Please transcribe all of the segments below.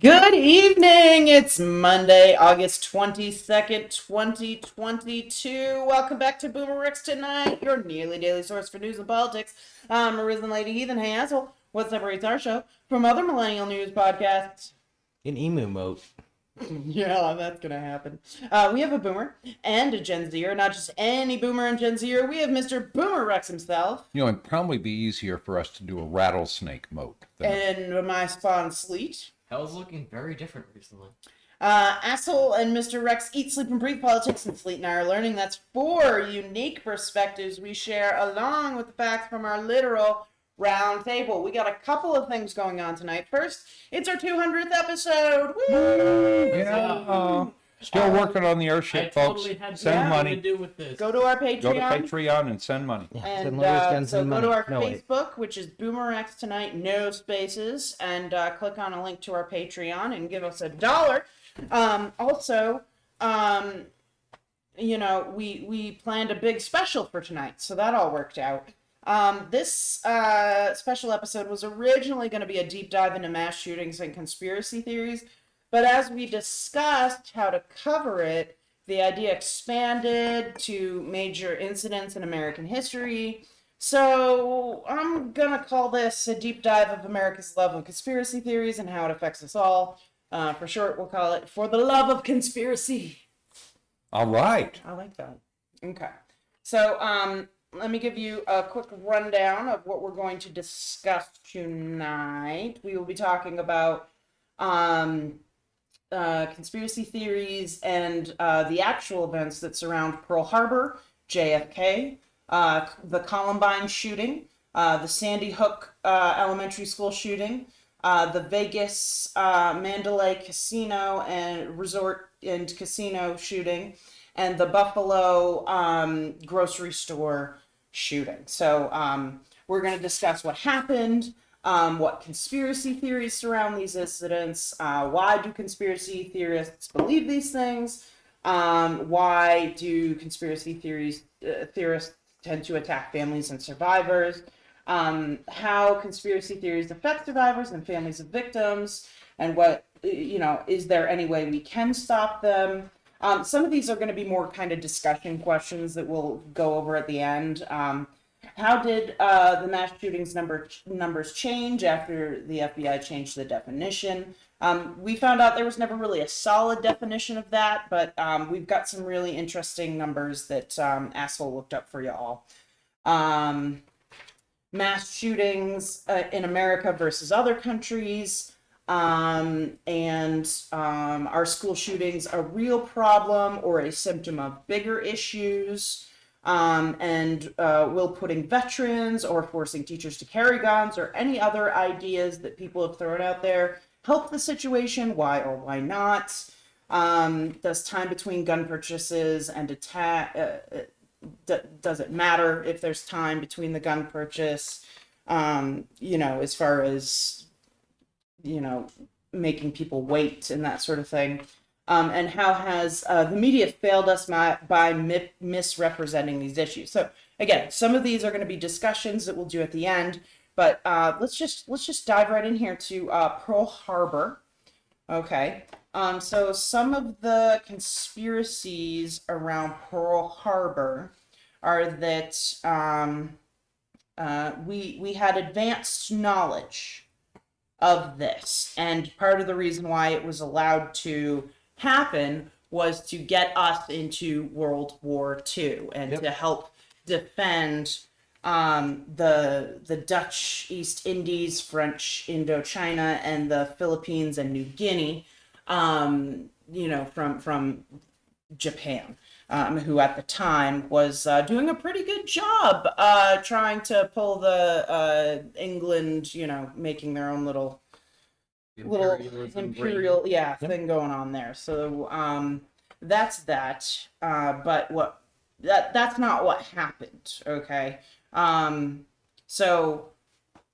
Good evening. It's Monday, August 22nd, 2022. Welcome back to BoomerRexTonight, your nearly daily source for news and politics. I'm RisenLadyHeathen. Hey, asshole. What separates our show from other Millennial news podcasts? An emu moat. Yeah, that's gonna happen. We have a boomer and a Gen Zer, not just any boomer and Gen Zer. We have Mr. Boomer Rex himself. It'd probably be easier for us to do a rattlesnake moat. And my spawn Sleet. Hell's looking very different recently. Asshole and Mr. Rex eat, sleep, and breathe politics, and Sleet and I are learning. That's 4 unique perspectives we share along with the facts from our literal round table. We got a couple of things going on tonight. First, it's our 200th episode. Woo! Yeah. Still working on the airship, folks. Totally had Send money. to do with this. Go to our Patreon. Go to Patreon and send money. And send go money. to our No, wait. Facebook, which is BoomerRexTonight, no spaces, and click on a link to our Patreon and give us $1. We planned a big special for tonight, so that all worked out. This special episode was originally going to be a deep dive into mass shootings and conspiracy theories, but as we discussed how to cover it, the idea expanded to major incidents in American history. So I'm going to call this a deep dive of America's love of conspiracy theories and how it affects us all. For short, we'll call it For the Love of Conspiracy. All right. I like that. Okay. So let me give you a quick rundown of what we're going to discuss tonight. We will be talking about conspiracy theories and the actual events that surround Pearl Harbor, JFK, the Columbine shooting, the Sandy Hook elementary school shooting, the Vegas Mandalay Casino and Resort and Casino shooting, and the Buffalo grocery store shooting. So we're going to discuss what happened, what conspiracy theories surround these incidents, why do conspiracy theorists believe these things, why do conspiracy theorists tend to attack families and survivors, how conspiracy theories affect survivors and families of victims, and what, is there any way we can stop them? Some of these are going to be more kind of discussion questions that we'll go over at the end. How did the mass shootings numbers change after the FBI changed the definition? We found out there was never really a solid definition of that, but we've got some really interesting numbers that Asshole looked up for y'all. Mass shootings in America versus other countries, and are school shootings a real problem or a symptom of bigger issues? And will putting veterans or forcing teachers to carry guns or any other ideas that people have thrown out there help the situation? Why or why not? Does time between gun purchases and attack, does it matter if there's time between the gun purchase? As far as, making people wait and that sort of thing. And how has the media failed us by misrepresenting these issues? So again, some of these are going to be discussions that we'll do at the end, but let's just dive right in here to Pearl Harbor. Okay, so some of the conspiracies around Pearl Harbor are that we had advanced knowledge of this, and part of the reason why it was allowed to happen was to get us into World War II and to help defend the Dutch East Indies, French Indochina, and the Philippines and New Guinea, from Japan, who at the time was doing a pretty good job trying to pull the England, making their own little imperial thing going on there. So that's that. But that's not what happened. Okay. So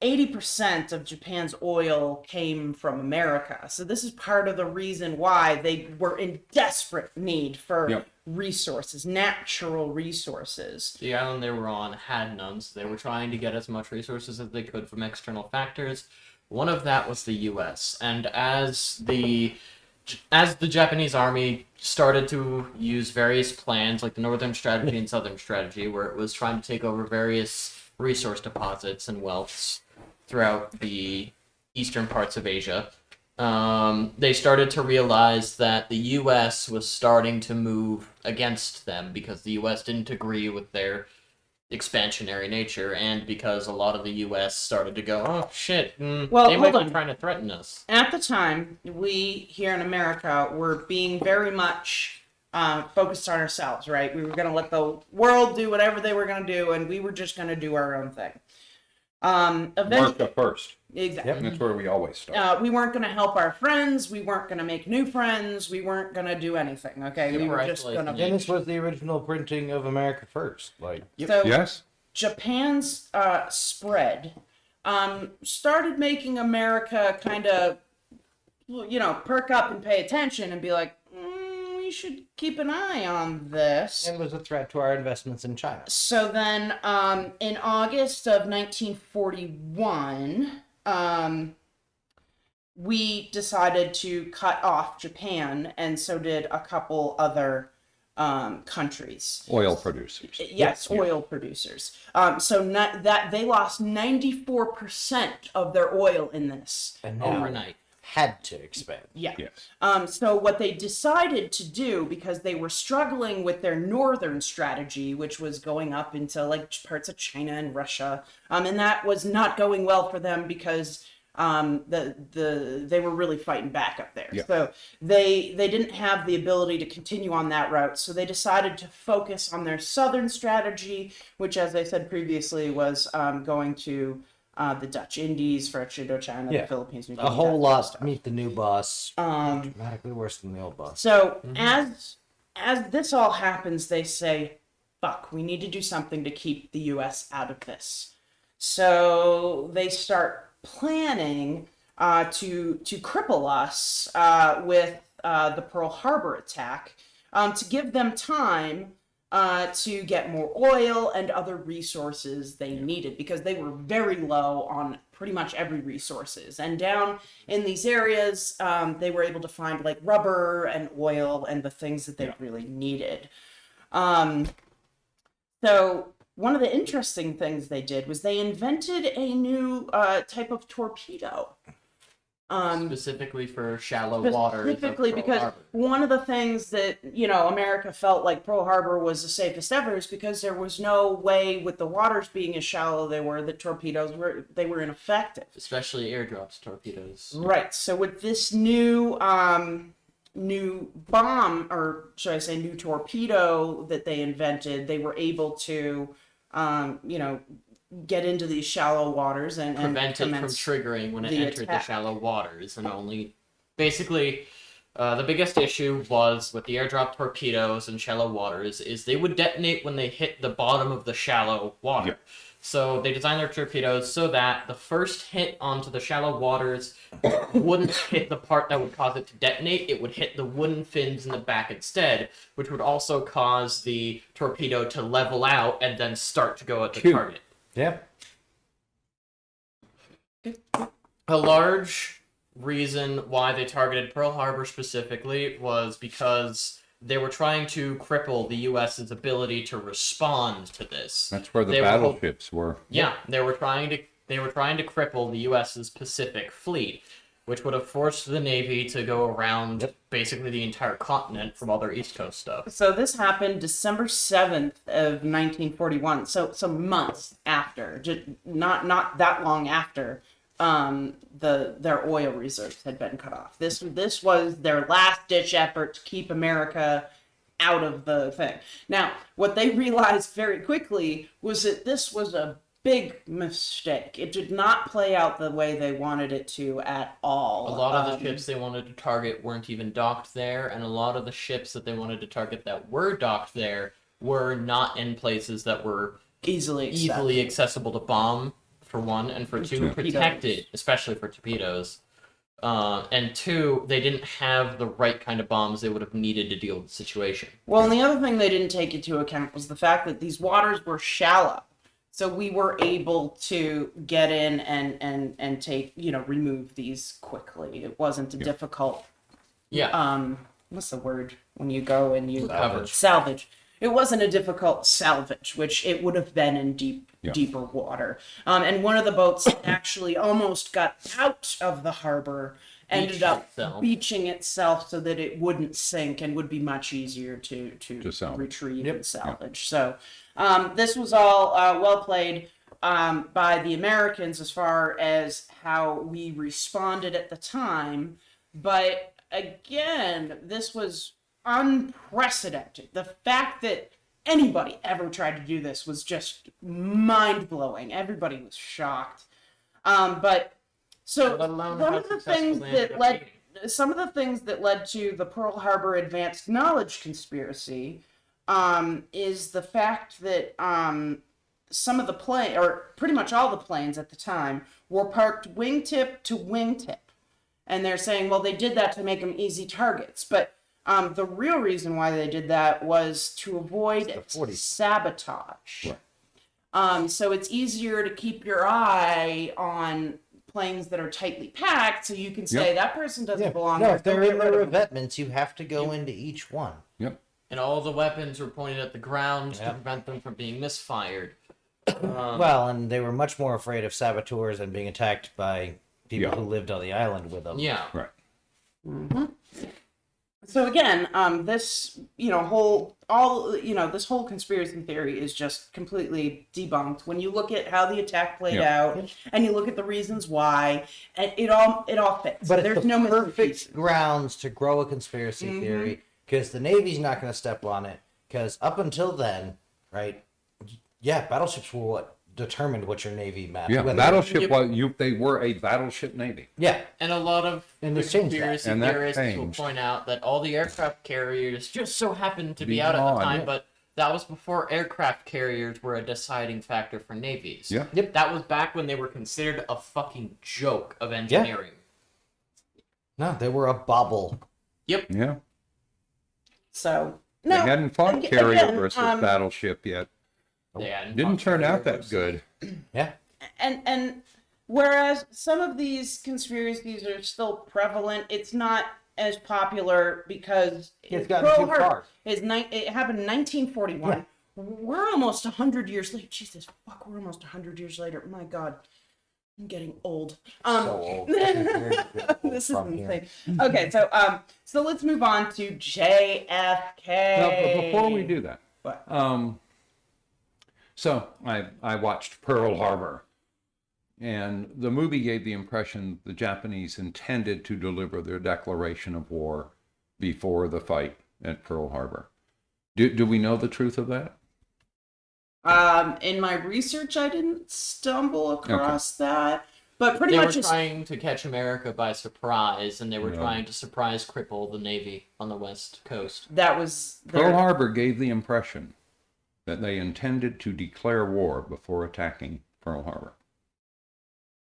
80% of Japan's oil came from America. So this is part of the reason why they were in desperate need for resources, natural resources. The island they were on had none, so they were trying to get as much resources as they could from external factors. One of that was the U.S. And as the Japanese army started to use various plans, like the Northern Strategy and Southern Strategy, where it was trying to take over various resource deposits and wealths throughout the eastern parts of Asia, they started to realize that the U.S. was starting to move against them because the U.S. didn't agree with their expansionary nature, and because a lot of the U.S. started to go, oh shit, Well, they might hold be on. trying to threaten us. At the time, we here in America were being very much focused on ourselves, right? We were going to let the world do whatever they were going to do, and we were just going to do our own thing. America first. Exactly. And that's where we always start. We weren't going to help our friends. We weren't going to make new friends. We weren't going to do anything. Okay, we were just going to. And this was the original printing of America First. Like, So Yes? Japan's spread started making America kind of, perk up and pay attention and be like, we should keep an eye on this. and was a threat to our investments in China. So then, in August of 1941, we decided to cut off Japan, and so did a couple other countries. Oil producers. Yes, oil producers. That they lost 94% of their oil in this. And now Overnight. had to expand. Yeah. Yes. So what they decided to do, because they were struggling with their northern strategy, which was going up into like parts of China and Russia, and that was not going well for them because they were really fighting back up there. Yeah. So they didn't have the ability to continue on that route. So they decided to focus on their southern strategy, which, as I said previously, was going to the Dutch Indies, French Indochina, Yeah. the Philippines, New A Guinea, whole that lot. stuff. Meet the new boss. Dramatically worse than the old boss. So as this all happens, they say, "Fuck, we need to do something to keep the U.S. out of this." So they start planning to cripple us with the Pearl Harbor attack to give them time to get more oil and other resources they needed, because they were very low on pretty much every resources. And down in these areas, they were able to find like rubber and oil and the things that they really needed. So one of the interesting things they did was they invented a new type of torpedo. Specifically for shallow waters. Specifically of Pearl because Harbor. one of the things that, America felt like Pearl Harbor was the safest ever is because there was no way, with the waters being as shallow they were, that torpedoes were ineffective. Especially airdrops torpedoes. Right. So with this new bomb, or should I say new torpedo that they invented, they were able to get into these shallow waters and Prevent it from commence triggering when it the entered attack. the shallow waters, and only basically the biggest issue was with the airdrop torpedoes in shallow waters is they would detonate when they hit the bottom of the shallow water. Yeah. So they designed their torpedoes so that the first hit onto the shallow waters wouldn't hit the part that would cause it to detonate. It would hit the wooden fins in the back instead, which would also cause the torpedo to level out and then start to go at the Cute. target. Yeah. A large reason why they targeted Pearl Harbor specifically was because they were trying to cripple the U.S.'s ability to respond to this. That's where the They were battleships were. Yeah, they were trying to cripple the U.S.'s Pacific Fleet, which would have forced the Navy to go around basically the entire continent from all their East Coast stuff. So this happened December 7th of 1941. So some months after, just not that long after their oil reserves had been cut off. This was their last ditch effort to keep America out of the thing. Now, what they realized very quickly was that this was a big mistake. It did not play out the way they wanted it to at all. A lot of the ships they wanted to target weren't even docked there, and a lot of the ships that they wanted to target that were docked there were not in places that were easily accessible to bomb, for one, and for two, Torpedoes. protected, especially for torpedoes. And two, they didn't have the right kind of bombs they would have needed to deal with the situation. Well, and the other thing they didn't take into account was the fact that these waters were shallow. So we were able to get in and take, remove these quickly. It wasn't a difficult, what's the word when you go and you salvage. It wasn't a difficult salvage, which it would have been in deeper water. And one of the boats actually almost got out of the harbor, ended up beaching itself so that it wouldn't sink and would be much easier to retrieve and salvage. So this was all well played by the Americans as far as how we responded at the time. But again, this was unprecedented. The fact that anybody ever tried to do this was just mind-blowing. Everybody was shocked. But so some of the things that led to the Pearl Harbor Advanced Knowledge Conspiracy is the fact that some of the pretty much all the planes at the time were parked wingtip to wingtip. And they're saying, well, they did that to make them easy targets. But the real reason why they did that was to avoid sabotage. Right. So it's easier to keep your eye on planes that are tightly packed, so you can say that person doesn't belong there. No, if they're in their revetments, you have to go into each one. Yep. And all the weapons were pointed at the ground to prevent them from being misfired. Well, and they were much more afraid of saboteurs and being attacked by people who lived on the island with them. Yeah. Right. Mm-hmm. So again, this whole conspiracy theory is just completely debunked. When you look at how the attack played out, and you look at the reasons why, and it all fits. But there's it's no perfect grounds to grow a conspiracy theory, because the Navy's not going to step on it. Because up until then, right? Yeah, battleships were what determined what your Navy meant. Yeah, battleship. They were a battleship Navy. Yeah, and a lot of conspiracy theorists will point out that all the aircraft carriers just so happened to be out at the time, but that was before aircraft carriers were a deciding factor for navies. Yeah. Yep. That was back when they were considered a fucking joke of engineering. No, they were a bauble. Yep. Yeah. So They hadn't fought carrier versus battleship yet. Didn't turn out that good. Yeah. And whereas some of these conspiracies are still prevalent, it's not as popular because it's gotten too far. It happened in 1941. Yeah. We're almost 100 years later. Jesus fuck, we're almost 100 years later. My God. I'm getting old. So old. This is insane. Okay, so let's move on to JFK. Now, but before we do that, what? So I watched Pearl Harbor, and the movie gave the impression the Japanese intended to deliver their declaration of war before the fight at Pearl Harbor. Do we know the truth of that? In my research, I didn't stumble across that, but pretty much they were trying to catch America by surprise, and they were trying to surprise cripple the Navy on the West Coast. That was Pearl Harbor gave the impression that they intended to declare war before attacking Pearl Harbor.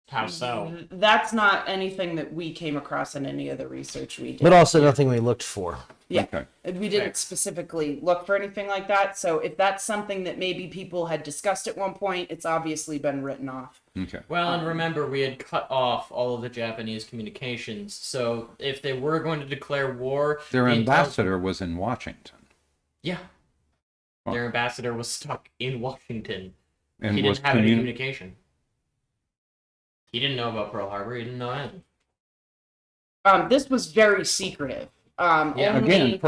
How so? That's not anything that we came across in any of the research we did. But also nothing we looked for. Yeah, Okay. We didn't specifically look for anything like that. So if that's something that maybe people had discussed at one point, it's obviously been written off. Okay. Well, and remember, we had cut off all of the Japanese communications. So if they were going to declare war... Their ambassador was in Washington. Yeah. Their ambassador was stuck in Washington. And he didn't have any communication. He didn't know about Pearl Harbor. He didn't know anything. This was very secretive. Again,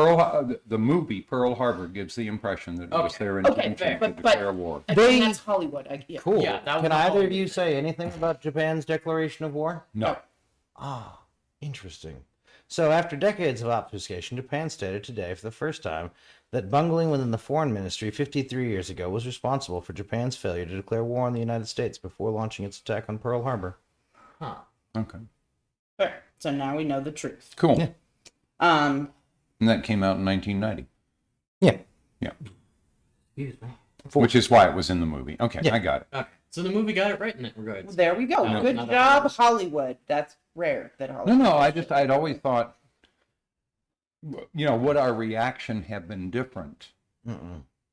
the movie Pearl Harbor gives the impression that it was their intention to declare war. Again, that's Hollywood. Cool. Yeah, Can either of you say anything about Japan's declaration of war? No. Ah, interesting. So after decades of obfuscation, Japan stated today for the first time that bungling within the foreign ministry 53 years ago was responsible for Japan's failure to declare war on the United States before launching its attack on Pearl Harbor. Huh. Okay. Fair. So now we know the truth. Cool. Yeah. And that came out in 1990. Yeah. Yeah. Excuse me. Which is why it was in the movie. Okay, Yeah. I got it. Okay. So the movie got it right in that regards. There we go. No, Good not job, that Hollywood. That's rare that Hollywood. No, I'd always thought, would our reaction have been different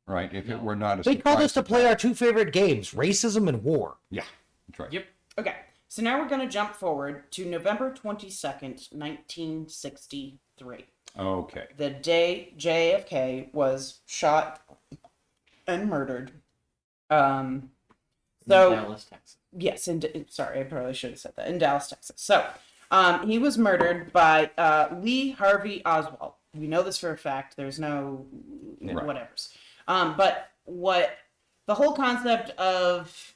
right? If it were not a They called us to surprise play attack. our two favorite games, racism and war. Yeah, that's right. Yep. Okay, so now we're going to jump forward to November 22nd, 1963. Okay. The day JFK was shot and murdered. So Dallas, Texas. yes, sorry, I probably should have said that, in Dallas, Texas. So he was murdered by Lee Harvey Oswald. We know this for a fact. There's no Right. whatevers. But what the whole concept of,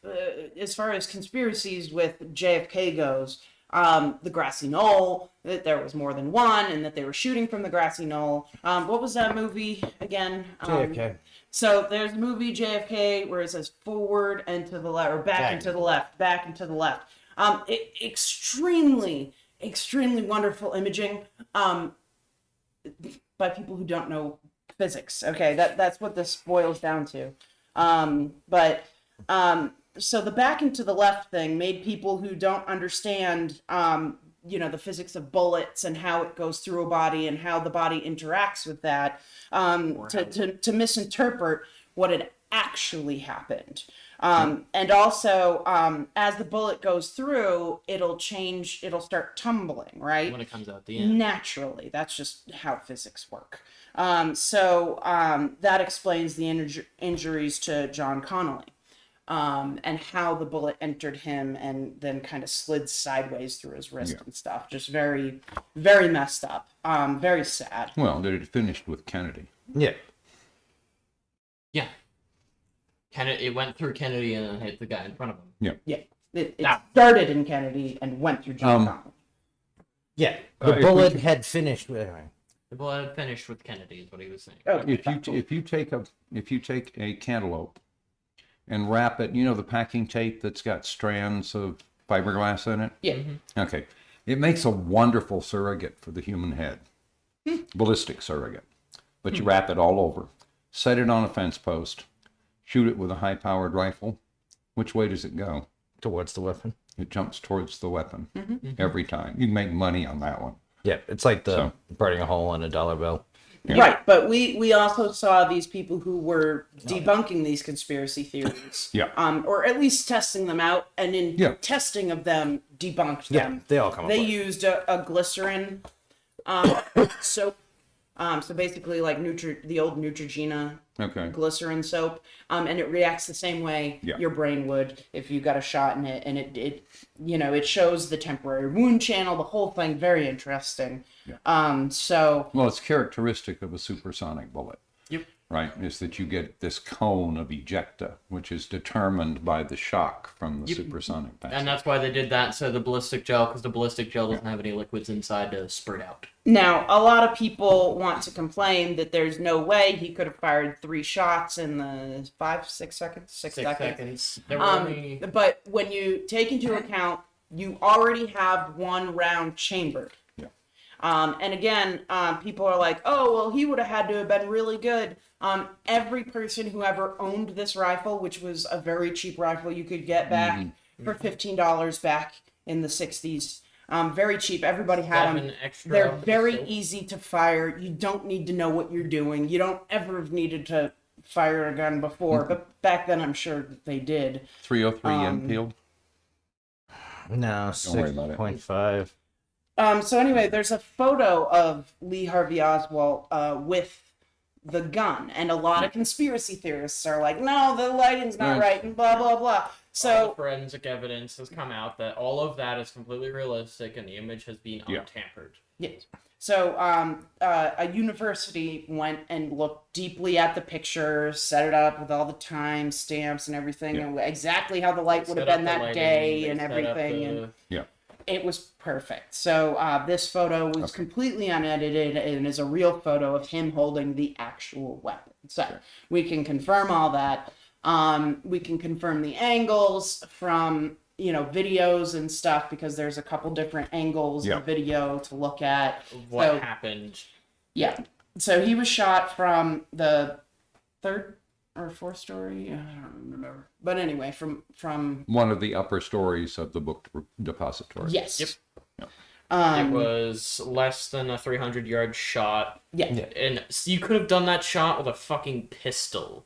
as far as conspiracies with JFK goes, the grassy knoll, that there was more than one, and that they were shooting from the grassy knoll. What was that movie again? JFK. So there's a movie JFK where it says forward and to the left, or back and to the left, back and to the left. Extremely, extremely wonderful imaging by people who don't know physics. Okay, that's what this boils down to. So the back and to the left thing made people who don't understand, the physics of bullets and how it goes through a body and how the body interacts with that, to misinterpret what had actually happened. And also, as the bullet goes through, it'll start tumbling, right? When it comes out the end. Naturally. That's just how physics work. That explains the injuries to John Connolly. And how the bullet entered him and then kind of slid sideways through his wrist and stuff. Just very, very messed up. Very sad. Well, that it finished with Kennedy. Yeah. Yeah. It went through Kennedy and then hit the guy in front of him. Yeah. It started in Kennedy and went through John Connolly. Yeah. The bullet had finished. Anyway. The bullet had finished with Kennedy, is what he was saying. Okay. If you take a cantaloupe and wrap it, the packing tape that's got strands of fiberglass in it? Yeah. Mm-hmm. Okay. It makes a wonderful surrogate for the human head. Ballistic surrogate. But you wrap it all over. Set it on a fence post. Shoot it with a high-powered rifle. Which way does it go? Towards the weapon. It jumps towards the weapon every time. You can make money on that one. Yeah, it's like burning a hole in a dollar bill. Yeah. Right, but we also saw these people who were debunking these conspiracy theories. Yeah. Or at least testing them out, and in testing of them, debunked them. Yeah, they all come up They with it. used a glycerin soap. So basically like the old Neutrogena Okay. glycerin soap, and it reacts the same way your brain would if you got a shot in it, and it shows the temporary wound channel, the whole thing. Very interesting. Well, it's characteristic of a supersonic bullet. Yep. Right, is that you get this cone of ejecta, which is determined by the shock from the supersonic passage. And that's why they did that, so the ballistic gel, because the ballistic gel doesn't have any liquids inside to spurt out. Now, a lot of people want to complain that there's no way he could have fired 3 shots in the 6 seconds. 6 seconds. There were only... But when you take into account, you already have 1 round chambered. Yeah. And again, people are like, oh, well, he would have had to have been really good. Every person who ever owned this rifle, which was a very cheap rifle you could get back for $15 back in the 60s, very cheap. Everybody had them. They're very easy to fire. You don't need to know what you're doing. You don't ever have needed to fire a gun before, but back then I'm sure they did. 303 Enfield? No, Don't worry about it. 6.5. So anyway, there's a photo of Lee Harvey Oswald with the gun, and a lot of conspiracy theorists are like, no, the lighting's not right, and blah blah blah. All So the forensic evidence has come out that all of that is completely realistic, and the image has been untampered. yes. So a university went and looked deeply at the picture, set it up with all the time stamps and everything, and exactly how the light would have been that day and everything, and it was perfect. So this photo was completely unedited and is a real photo of him holding the actual weapon. So we can confirm all that. We can confirm the angles from videos and stuff, because there's a couple different angles of video to look at. What happened? Yeah. So he was shot from the 3rd or 4th story. I don't remember. But anyway, from One of the upper stories of the book depository. yes. Yep. Yeah. It was less than a 300-yard shot. Yeah. And so you could have done that shot with a fucking pistol.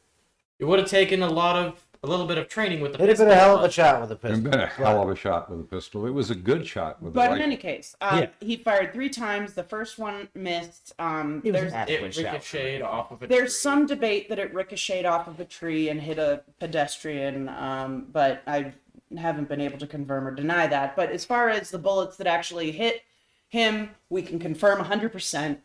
It would have taken a little bit of training with the It'd have pistol. been a hell of a but- shot with a It's pistol. been a hell of a shot with a pistol. It was a good shot with a But in rifle. any case, Yeah. he fired 3 times. The first one missed. It was There's an adequate It shot. ricocheted off of a There's tree. some debate that it ricocheted off of a tree and hit a pedestrian, but I haven't been able to confirm or deny that. But as far as the bullets that actually hit him, we can confirm 100%.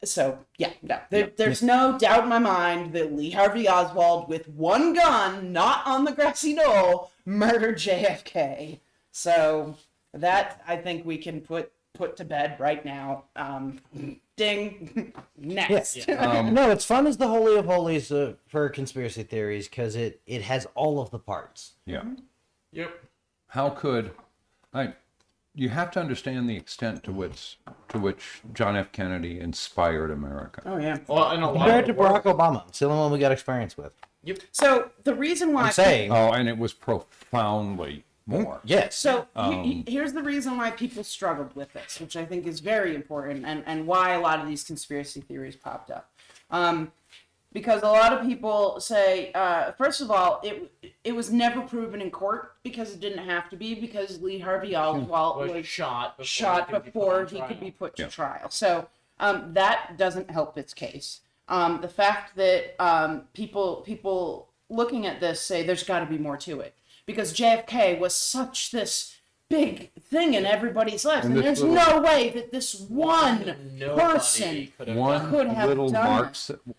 So, yeah, no. There's no doubt in my mind that Lee Harvey Oswald, with one gun, not on the grassy knoll, murdered JFK. So, that I think we can put to bed right now. Ding. Next. No, it's fun as the holy of holies for conspiracy theories because it has all of the parts. Yeah. Yep. How could you have to understand the extent to which John F. Kennedy inspired America. Oh, yeah. Well, and a lot Compared to of work. Barack Obama, it's the only one we got experience with. Yep. So, the reason why... I'm saying, Oh, and it was profoundly more. yes. So here's the reason why people struggled with this, which I think is very important, and why a lot of these conspiracy theories popped up. Because a lot of people say, first of all, it was never proven in court because it didn't have to be, because Lee Harvey Oswald was shot before he could be put to trial. So that doesn't help its case. The fact that people looking at this say there's got to be more to it, because JFK was such this big thing in everybody's lives, and there's no way that this one person One could have little done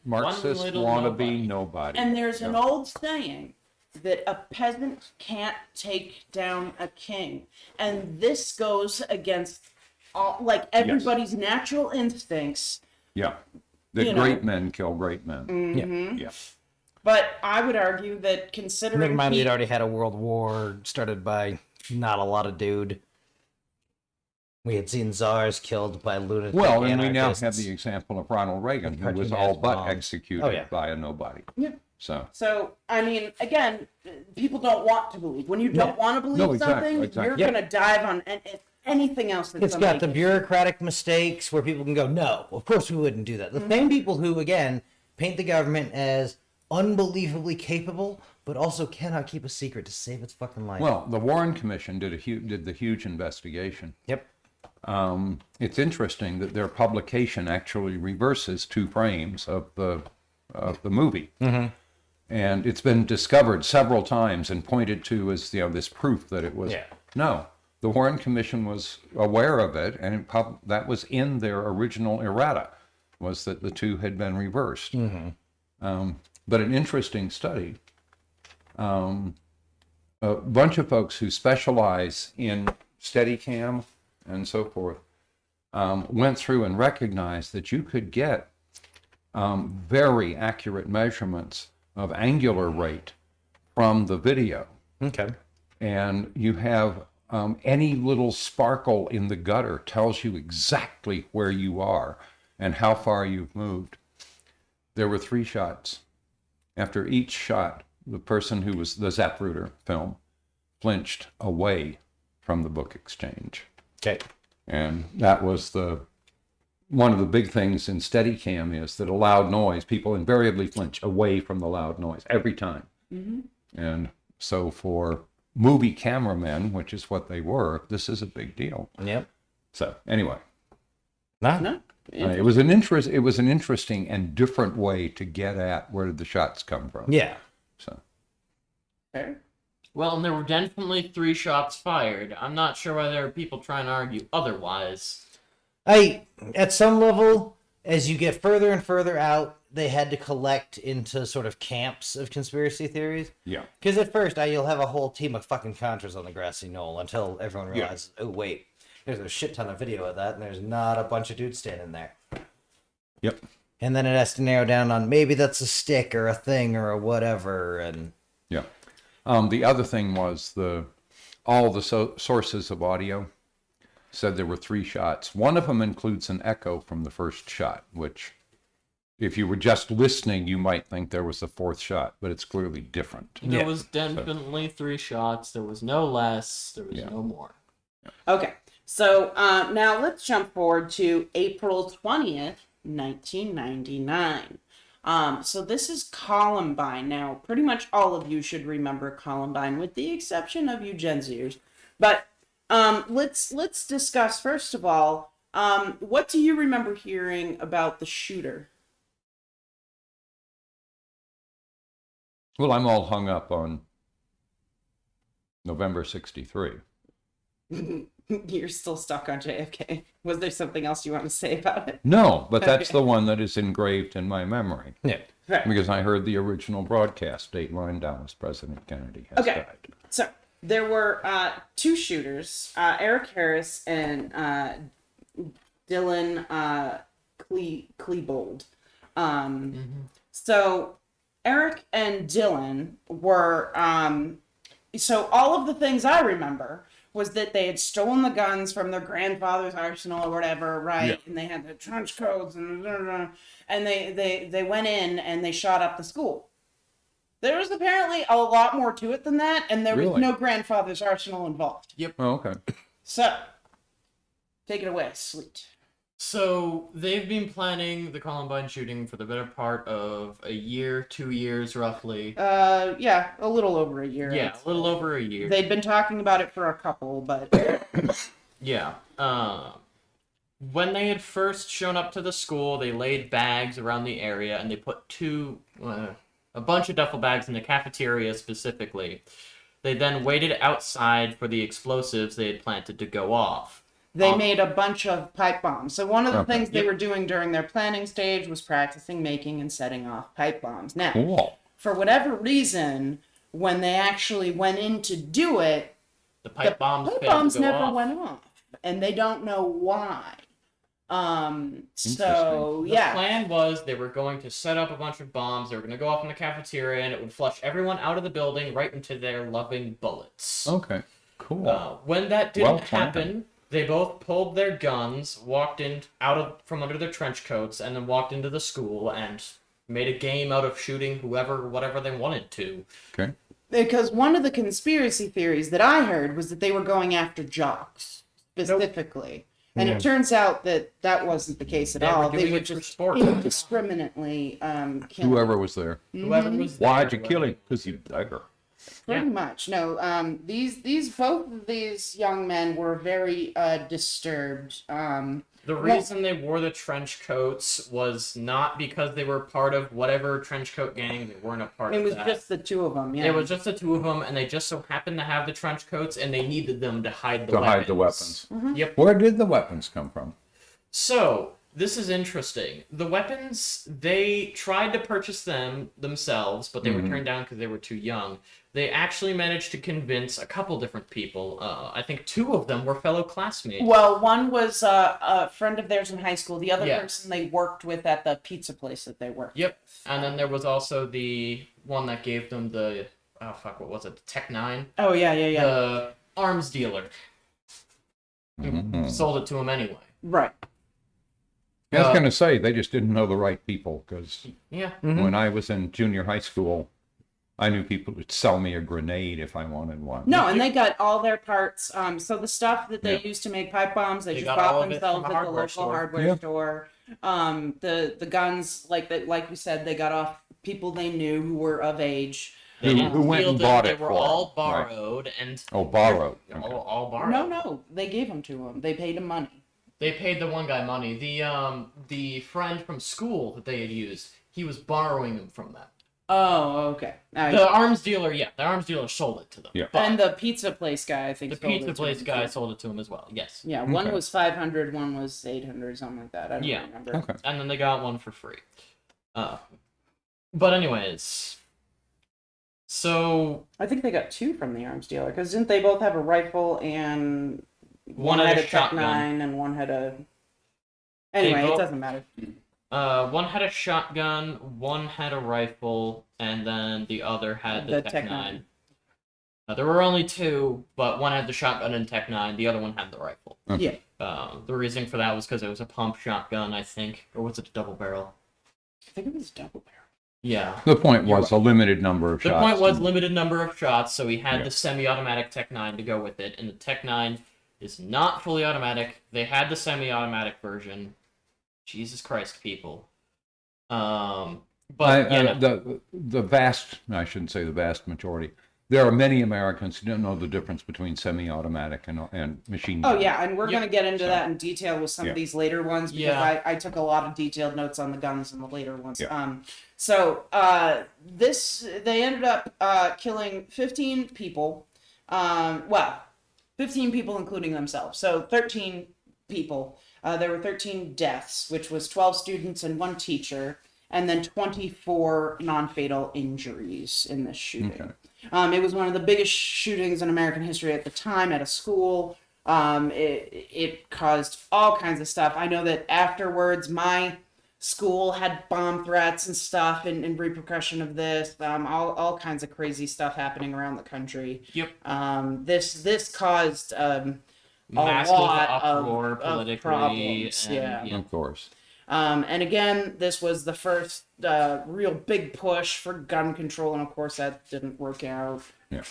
Marxist little wannabe nobody. And there's an Yeah. old saying that a peasant can't take down a king, and this goes against all, like, everybody's natural instincts. Yeah. That You know. great men kill great men. Yeah. But I would argue that considering Never mind, he- we'd already had a world war started by not a lot of dude. We had seen czars killed by lunatic Well, and we now anarchists. have the example of Ronald Reagan, who was Cartoon all ass but bombs. executed Oh, yeah. by a nobody. Yeah. So, I mean, again, people don't want to believe. When you don't want to believe No, exactly, something, exactly. you're Yeah. going to dive on anything else that It's somebody got the can- bureaucratic mistakes where people can go, no, of course we wouldn't do that. The same people who, again, paint the government as unbelievably capable, but also cannot keep a secret to save its fucking life. well, the Warren Commission did the huge investigation. Yep. It's interesting that their publication actually reverses 2 frames of the movie, and it's been discovered several times and pointed to as this proof that it was. Yeah. No, the Warren Commission was aware of it, and that was in their original errata, was that the 2 had been reversed. But an interesting study. A bunch of folks who specialize in Steadicam and so forth went through and recognized that you could get very accurate measurements of angular rate from the video. Okay. And you have any little sparkle in the gutter tells you exactly where you are and how far you've moved. There were 3 shots. After each shot, the person who was the Zapruder film flinched away from the book exchange. Okay. And that was one of the big things in Steadicam is that a loud noise, people invariably flinch away from the loud noise every time. And so for movie cameramen, which is what they were, this is a big deal. Yep. So anyway, No? it was an interesting and different way to get at where did the shots come from. Yeah. So Okay. Well, and there were definitely 3 shots fired. I'm not sure why there are people trying to argue otherwise. At some level, as you get further and further out, they had to collect into sort of camps of conspiracy theories. yeah. Because at first, you'll have a whole team of fucking Contras on the grassy knoll until everyone realizes, oh, wait, there's a shit ton of video of that, and there's not a bunch of dudes standing there. Yep. And then it has to narrow down on maybe that's a stick or a thing or a whatever, and... Yeah. The other thing was all the sources of audio said there were 3 shots. One of them includes an echo from the first shot, which if you were just listening, you might think there was a 4th shot, but it's clearly different. There was definitely 3 shots. There was no less. There was no more. Okay. So now let's jump forward to April 20th, 1999. So this is Columbine. Now, pretty much all of you should remember Columbine, with the exception of you Gen Zers. But let's discuss first of all, what do you remember hearing about the shooter? Well, I'm all hung up on November 63. You're still stuck on JFK. Was there something else you want to say about it? No, but that's Okay. the one that is engraved in my memory. Yeah. Right. Because I heard the original broadcast Dateline Dallas President Kennedy has Okay. died. So there were two shooters, Eric Harris and Dylan Klebold. So Eric and Dylan were so all of the things I remember was that they had stolen the guns from their grandfather's arsenal or whatever, right? Yeah. And they had the trench coats and they went in and they shot up the school. There was apparently a lot more to it than that, and there was Really? no grandfather's arsenal involved. Oh, okay. So, take it away, Sleet. So they've been planning the Columbine shooting for the better part of a year, 2 years roughly. Yeah, a little over a year. Yeah, a little over a year. They'd been talking about it for a couple, but Yeah. When they had first shown up to the school, they laid bags around the area and they put a bunch of duffel bags in the cafeteria specifically. They then waited outside for the explosives they had planted to go off. they made a bunch of pipe bombs. So one of the Okay. things they were doing during their planning stage was practicing making and setting off pipe bombs. Now, Cool. for whatever reason, when they actually went in to do it, The pipe bombs pipe failed bombs to go never off. went off, and they don't know why. So The yeah, plan was they were going to set up a bunch of bombs. They were going to go off in the cafeteria, and it would flush everyone out of the building right into their loving bullets. Okay. Cool. When that didn't Well planned. happen, they both pulled their guns, walked in from under their trench coats, and then walked into the school and made a game out of shooting whatever they wanted to. Okay. because one of the conspiracy theories that I heard was that they were going after jocks specifically. And it turns out that that wasn't the case at They were all. They doing were it for just sport. indiscriminately killing. Whoever was there. Whoever was there, Why'd you kill him? Because you dagger. Pretty much. No, these both of these young men were very disturbed. The reason they wore the trench coats was not because they were part of whatever trench coat gang. They weren't a part It of was that. just the two of them. Yeah. It was just the two of them, and they just so happened to have the trench coats, and they needed them to hide the To weapons. hide the weapons. Yep. Where did the weapons come from? So, this is interesting. The weapons, they tried to purchase them themselves, but they were turned down because they were too young. They actually managed to convince a couple different people. I think two of them were fellow classmates. Well, one was a friend of theirs in high school. The other Yeah. person they worked with at the pizza place that they worked. Yep. And then there was also the one that gave them the, what was it? The Tech 9? Oh yeah. The arms dealer. Who sold it to him anyway. Right. I was going to say, they just didn't know the right people, because Yeah. when I was in junior high school, I knew people would sell me a grenade if I wanted one. No, and they got all their parts. So the stuff that they Yeah. used to make pipe bombs, they just got all bought of it themselves from at a the hardware local store. hardware Yeah. store. The guns, like we said, they got off people they knew who were of age. They didn't Who went steal and them, bought they it were for all them? Right. borrowed, and Oh, borrowed. Okay. all borrowed. No, they gave them to him. They paid him money. They paid the one guy money. The friend from school that they had used, he was borrowing them from them. Oh, okay. The arms dealer, the arms dealer sold it to them. Yeah. But And the pizza place guy, I think. the sold it pizza to place him, guy too. sold it to him as well. Yes. Yeah, one Okay. was 500, one was 800, something like that. I don't Yeah. remember. Okay. And then they got one for free. But anyways, so I think they got two from the arms dealer because didn't they both have a rifle and One had a Tech shotgun. 9 and one had a. Anyway, both- it doesn't matter. one had a shotgun, one had a rifle, and then the other had the Tech 9. There were only two, but one had the shotgun and Tech 9, the other one had the rifle. Okay. Yeah, The reason for that was because it was a pump shotgun, I think, or was it a double barrel? I think it was double barrel. Yeah. The point was a limited number of The shots. point was limited number of shots, so he had Yeah. the semi-automatic Tech 9 to go with it, and the Tech 9 is not fully automatic. They had the semi-automatic version. Jesus Christ, people. But yeah, no. the vast, I shouldn't say the vast majority. There are many Americans who don't know the difference between semi-automatic and machine gun. Oh yeah, and we're Yep. going to get into that in detail with some Yeah. of these later ones because Yeah. I took a lot of detailed notes on the guns in the later ones. Yeah. They ended up killing 15 people. 15 people including themselves. So 13 people. There were 13 deaths, which was 12 students and 1 teacher, and then 24 non-fatal injuries in this shooting. Okay. It was one of the biggest shootings in American history at the time at a school. It caused all kinds of stuff. I know that afterwards, my school had bomb threats and stuff in repercussion of this. All kinds of crazy stuff happening around the country. Yep. This caused a Massive lot uproar of politically. problems. And, Yeah. Of course. And again, this was the first real big push for gun control, and of course that didn't work out. Yeah.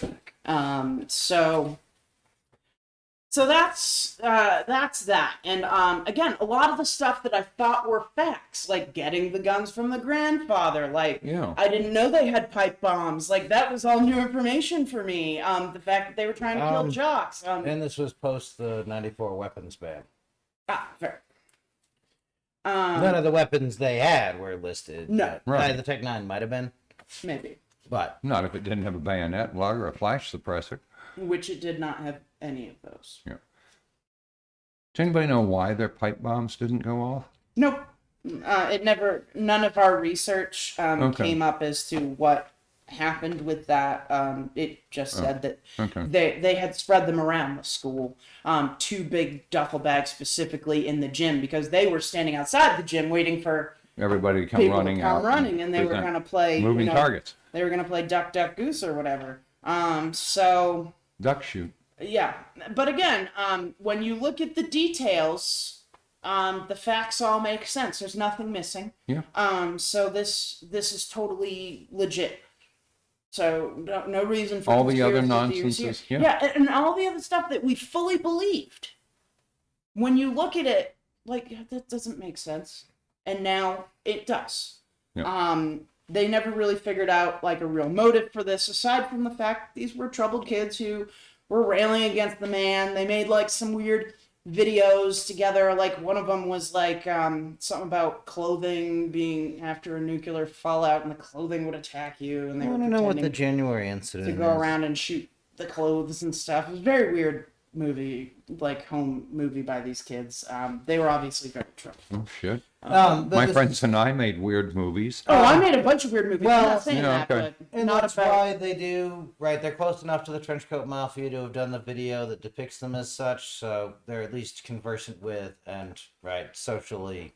So that's that. And again, a lot of the stuff that I thought were facts, like getting the guns from the grandfather, like Yeah. I didn't know they had pipe bombs, like that was all new information for me. The fact that they were trying to kill jocks. And this was post the 94 weapons ban. Fair. None of the weapons they had were listed. No. yet. Right. The Tech 9 might have been, Maybe. but Not if it didn't have a bayonet, lug, or a flash suppressor. Which it did not have any of those. Yeah. Does anybody know why their pipe bombs didn't go off? Nope. None of our research Okay. came up as to what happened with that. It just said that Okay. they had spread them around the school, 2 big duffel bags specifically in the gym because they were standing outside the gym waiting for Everybody to come people running to come out. running, and they were present going to play moving targets. They were going to play duck, duck, goose or whatever. So Duck shoot. yeah, but again, when you look at the details, the facts all make sense. There's nothing missing. Yeah. So this is totally legit. So no reason for All the other conspiracy theories nonsense here. is- yeah. and all the other stuff that we fully believed. When you look at it, like that doesn't make sense, and now it does. Yeah. They never really figured out like a real motive for this, aside from the fact these were troubled kids who were railing against the man. They made like some weird videos together. Like one of them was like something about clothing being after a nuclear fallout, and the clothing would attack you. And they I were want to know what the pretending January incident to go is. around and shoot the clothes and stuff. It was a very weird movie, like home movie by these kids. They were obviously very troubled. Oh, shit. But My this- friends and I made weird movies. Oh, I made a bunch of weird movies. I'm well, not saying yeah, that, okay. but And not that's about. why they do, right, they're close enough to the Trenchcoat Mafia to have done the video that depicts them as such, so they're at least conversant with and, right, socially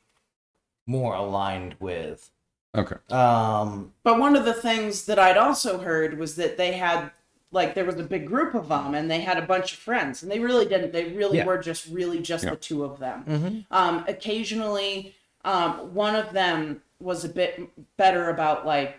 more aligned with. Okay. But one of the things that I'd also heard was that they had, like, there was a big group of them, and they had a bunch of friends, and they really didn't. They really Yeah. were just Yeah. the 2 of them. Mhm. Occasionally, one of them was a bit better about, like,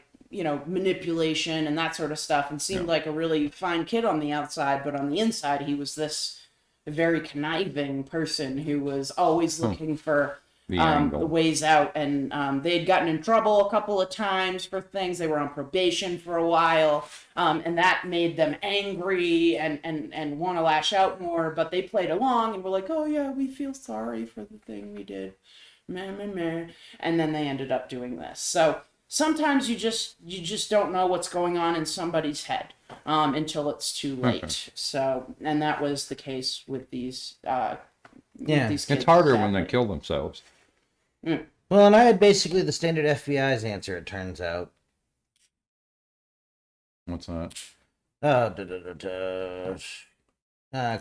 manipulation and that sort of stuff, and seemed like a really fine kid on the outside, but on the inside, he was this very conniving person who was always looking for The angle. ways out, and they had gotten in trouble a couple of times for things. They were on probation for a while, and that made them angry and want to lash out more, but they played along and were like, oh yeah, we feel sorry for the thing we did, meh, meh, meh. And then they ended up doing this. So sometimes you just don't know what's going on in somebody's head until it's too late. Okay. So, and that was the case with these Yeah. these It's kids, harder when they sadly. kill themselves. Well, and I had basically the standard FBI's answer, it turns out. What's that?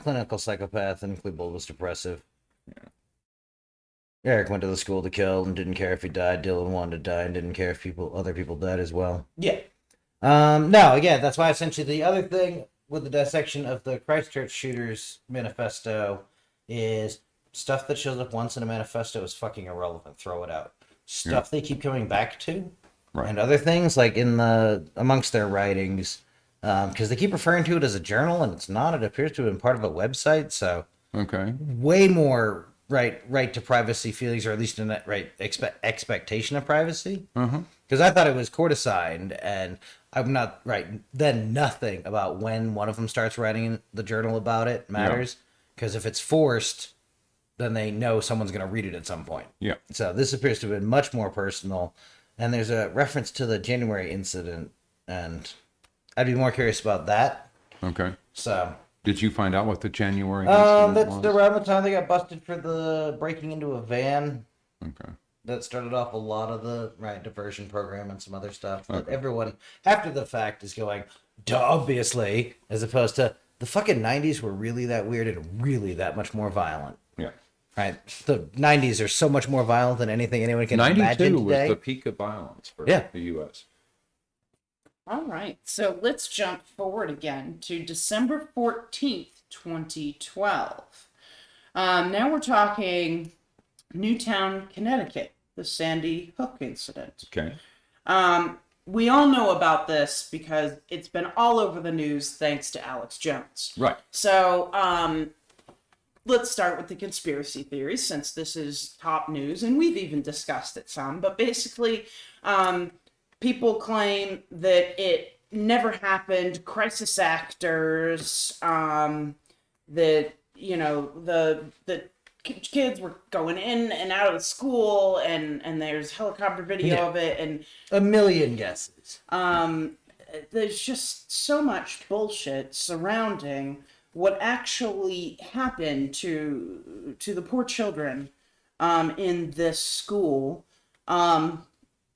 Clinical psychopath and Klebold was depressive. Eric went to the school to kill and didn't care if he died. Dylan wanted to die and didn't care if other people died as well. Yeah. No, again, that's why essentially the other thing with the dissection of the Christchurch shooters manifesto is stuff that shows up once in a manifesto is fucking irrelevant. Throw it out. Stuff they keep coming back to, Right. and other things like amongst their writings, because they keep referring to it as a journal and it's not. It appears to have been part of a website, so Okay. way more right to privacy feelings, or at least an expectation of privacy. Uh-huh. Because I thought it was court-assigned, and I'm not then nothing about when one of them starts writing in the journal about it matters. Because if it's forced, then they know someone's going to read it at some point. Yeah. So this appears to have been much more personal, and there's a reference to the January incident, and I'd be more curious about that. Okay. So Did you find out what the January incident that's was? around the time they got busted for the breaking into a van. Okay. That started off a lot of the diversion program and some other stuff. But Okay. everyone after the fact is going, duh, obviously, as opposed to the fucking 90s were really that weird and really that much more violent. Yeah. Right? The 90s are so much more violent than anything anyone can imagine 92 was today. the peak of violence for Yeah. the U.S. All right, so let's jump forward again to December 14th, 2012. Now we're talking Newtown, Connecticut, the Sandy Hook incident. Okay. We all know about this because it's been all over the news thanks to Alex Jones. Right. So let's start with the conspiracy theories, since this is top news, and we've even discussed it some. But basically, people claim that it never happened. Crisis actors, that the kids were going in and out of the school, and there's helicopter video of it, and A million guesses. there's just so much bullshit surrounding what actually happened to the poor children in this school,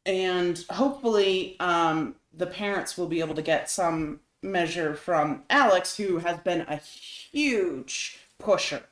and hopefully the parents will be able to get some measure from Alex, who has been a huge pusher